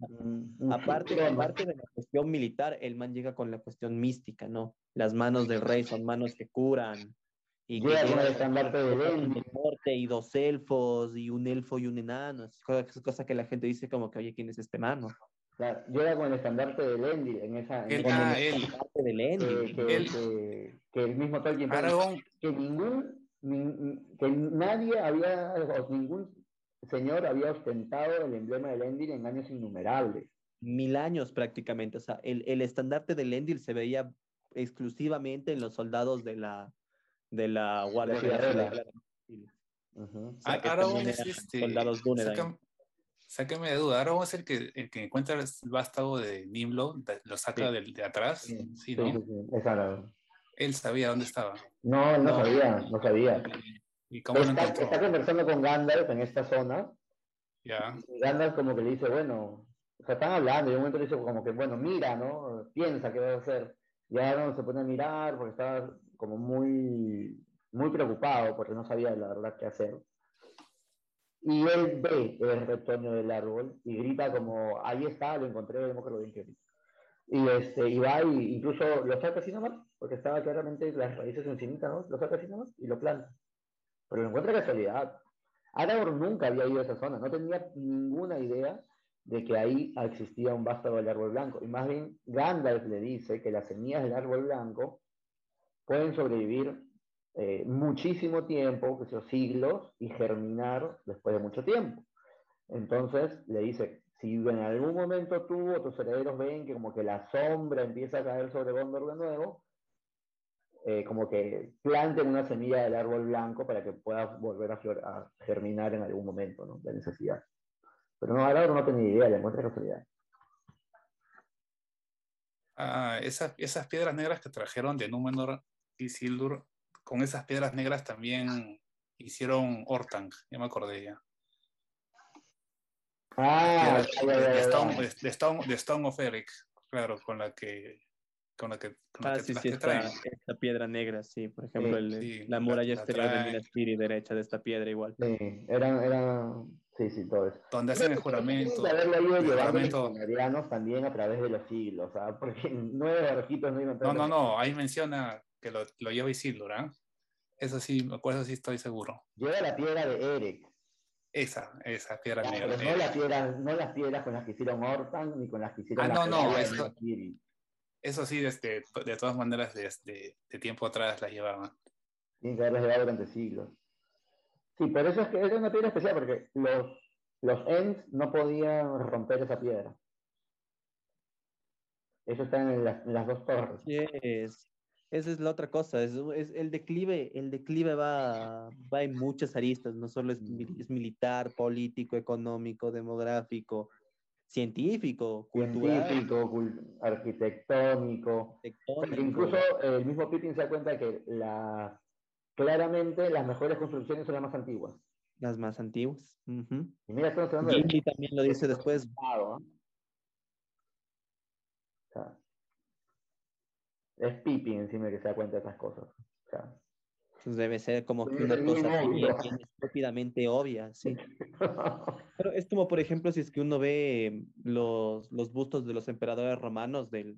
sea, aparte de la cuestión militar, el man llega con la cuestión mística, ¿no? Las manos del rey son manos que curan. Y llega que con el llega estandarte de del norte y dos elfos y un elfo y un enano. Es cosa que la gente dice como que, oye, ¿quién es este mano? Claro, llega con el estandarte de Elendil en esa... Él, que el mismo Tolkien... Aragorn... Que nadie había... ningún señor había ostentado el emblema de Elendil en años innumerables. 1000 años prácticamente. O sea, el estandarte de Elendil se veía exclusivamente en los soldados de la Guardia Real. Aragorn es soldados Dúnedain. Sáqueme de duda, Aragorn es el que encuentra el vástago de Nimlo, lo saca de atrás, ¿sí, no? Sí, es Aragorn. Él sabía dónde estaba. No sabía. ¿Y cómo lo encontró? Está conversando con Gandalf en esta zona. Ya. Y Gandalf como que le dice, bueno, o sea, están hablando y en un momento le dice como que, bueno, mira, ¿no? Piensa qué va a hacer. Y Aragorn se pone a mirar porque estaba como muy preocupado porque no sabía la verdad qué hacer. Y él ve el retoño del árbol y grita como, ahí está, lo encontré, vemos que lo bien que grita. y va y incluso lo saca así nomás, porque estaba claramente las raíces encimita, ¿no? Lo saca así nomás y lo planta. Pero lo encuentra casualidad. Aragorn nunca había ido a esa zona, no tenía ninguna idea de que ahí existía un vástago del árbol blanco. Y más bien, Gandalf le dice que las semillas del árbol blanco pueden sobrevivir muchísimo tiempo, que son siglos, y germinar después de mucho tiempo. Entonces le dice, si en algún momento tú o tus herederos ven que como que la sombra empieza a caer sobre Gondor de nuevo, como que planten una semilla del árbol blanco para que pueda volver a germinar en algún momento, ¿no? De necesidad. Pero no, Aragorn no tenía idea, le encuentra casualidad. Esas piedras negras que trajeron de Númenor y Isildur, con esas piedras negras también hicieron Orthanc, ya me acordé ya. Ah, De Stone of Eric, claro, con la que Sí, las sí, que traen. esta piedra negra, sí. Por ejemplo, Sí, la muralla la exterior de traen, Minas Tirith derecha de esta piedra igual. sí, sí, todo eso. donde hacen el juramento, De haberlo ido el llevando los juramento. primerianos también a través de los siglos, ¿sabes? Porque 9 barquitos no iban a entrar. No, ahí menciona que lo lleva Isildur, ¿eh? Eso sí, me acuerdo, sí estoy seguro. Lleva la piedra de Eric. Esa piedra Ya, negra. pero no las piedras con las que hicieron Orthanc ni con las que hicieron la No, muralla de Minas Tirith. eso sí, de todas maneras, de tiempo atrás las llevaban. Tienen que haberlas llevado durante siglos. Sí, por eso es que es una piedra especial, porque los Ents no podían romper esa piedra. Eso está en las dos torres. Sí, esa es la otra cosa, es el declive va en muchas aristas, no solo es militar, político, económico, demográfico, científico, cultural, Científico, arquitectónico. Porque incluso tectónico, el mismo Pippin se da cuenta que claramente las mejores construcciones son las más antiguas. las más antiguas. Ujú. Y mira, estamos hablando Gimli también lo dice después. ¿no? O sea, es Pippin encima que se da cuenta de esas cosas. O sea, Pues debe ser como que es una bien cosa así obvio. bien estúpidamente obvia, sí. Pero es como, por ejemplo, si es que uno ve los bustos de los emperadores romanos de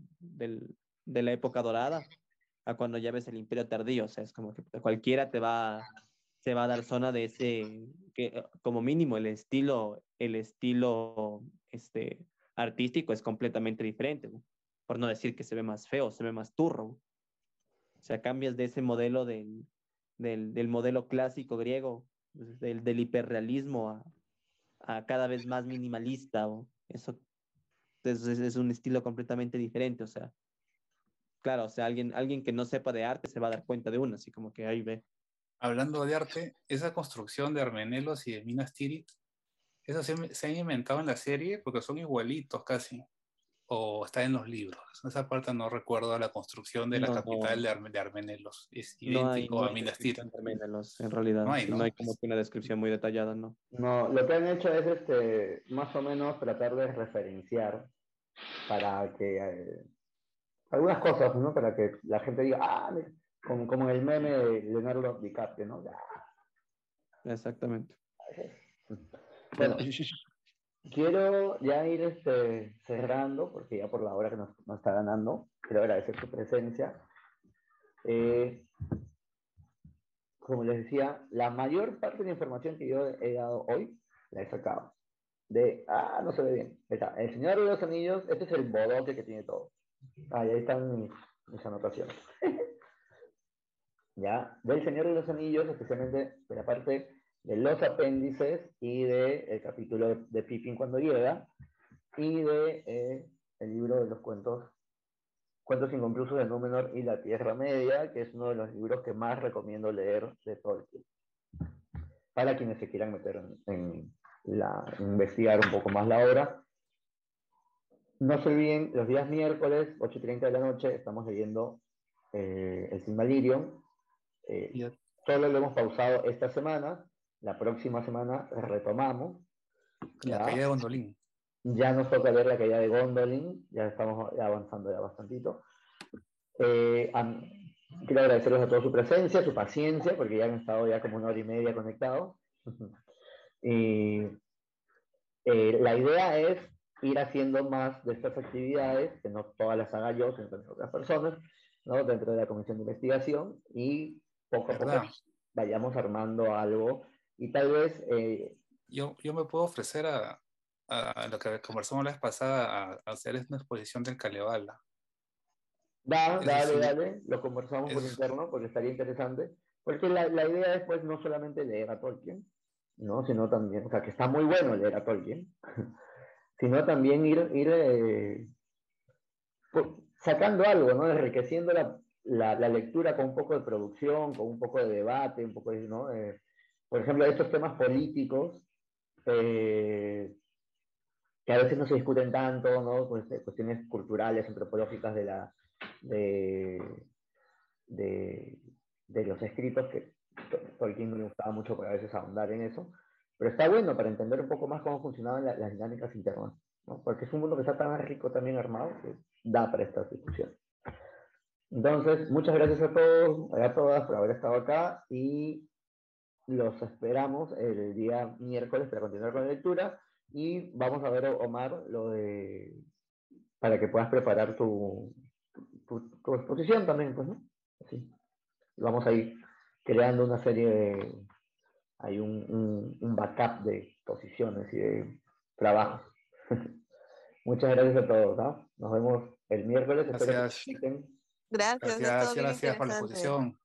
la época dorada, a cuando ya ves el Imperio tardío, o sea, es como que cualquiera se va a dar zona de ese, que como mínimo el estilo artístico es completamente diferente, ¿no? Por no decir que se ve más feo, se ve más turro. O sea, cambias de ese modelo del modelo clásico griego, del hiperrealismo a cada vez más minimalista. Eso es un estilo completamente diferente. O sea, claro, o sea, alguien que no sepa de arte se va a dar cuenta de uno, así como que ahí ve. Hablando de arte, esa construcción de Armenelos y de Minas Tirith, eso se han inventado en la serie porque son igualitos casi. O está en los libros. Esa parte no recuerdo la construcción de la No, capital de Armenelos. Es no idéntico a hay Minas Tirith. descripción de Arménelos, en realidad. No hay, No ¿no? hay como que una descripción muy detallada, ¿no? No, lo que han hecho es más o menos tratar de referenciar para que algunas cosas, ¿no? Para que la gente diga, mira, como en el meme de Leonardo DiCaprio, ¿no? Exactamente. Bueno, quiero ya ir cerrando, porque ya por la hora que nos está ganando, quiero agradecer tu presencia. Como les decía, la mayor parte de la información que yo he dado hoy, la he sacado. No se ve bien. Está, El Señor de los Anillos, este es el bodoque que tiene todo. Ahí están mis anotaciones. ¿Ya? Del Señor de los Anillos, especialmente de la parte de los apéndices y del capítulo de Pippin cuando llega, y de el libro de los cuentos inconclusos de Númenor y la Tierra Media, que es uno de los libros que más recomiendo leer de Tolkien, para quienes se quieran meter en investigar un poco más la obra. No se olviden, los días miércoles, 8:30 de la noche, estamos leyendo el Silmarillion. Solo lo hemos pausado esta semana. La próxima semana retomamos. La caída de Gondolin. Ya nos toca ver la caída de Gondolin. Ya estamos avanzando ya bastantito. Quiero agradecerles a todos su presencia, su paciencia, porque ya han estado ya como 1 hora y media conectados. Y la idea es ir haciendo más de estas actividades, que no todas las haga yo, sino también otras personas, ¿no? Dentro de la comisión de investigación, y poco a poco ¿Verdad? vayamos armando algo, y tal vez, Yo me puedo ofrecer a lo que conversamos la vez pasada, a hacer una exposición del Kalevala. Eso dale, sí, dale, lo conversamos por es, interno, porque estaría interesante, porque la idea es, pues, no solamente leer a Tolkien, ¿no? Sino también, o sea, que está muy bueno leer a Tolkien, sino también ir sacando algo, ¿no? Enriqueciendo la lectura con un poco de producción, con un poco de debate, un poco de, ¿no? Por ejemplo, estos temas políticos, eh, que a veces no se discuten tanto, ¿no? Pues, cuestiones culturales, antropológicas de, de, de los escritos, que Tolkien no le gustaba mucho por a veces ahondar en eso, pero está bueno para entender un poco más cómo funcionaban las dinámicas internas, ¿no? Porque es un mundo que está tan rico también armado que da para estas discusiones. Entonces, muchas gracias a todos, a todas por haber estado acá, y los esperamos el día miércoles para continuar con la lectura, y vamos a ver, Omar, para que puedas preparar tu exposición también, pues, ¿no? Sí. Vamos a ir creando una serie hay un backup de posiciones y de trabajos. Muchas gracias a todos, ¿no? Nos vemos el miércoles, espero que gracias, estén. Gracias, estuvo bien gracias por la interesante. exposición.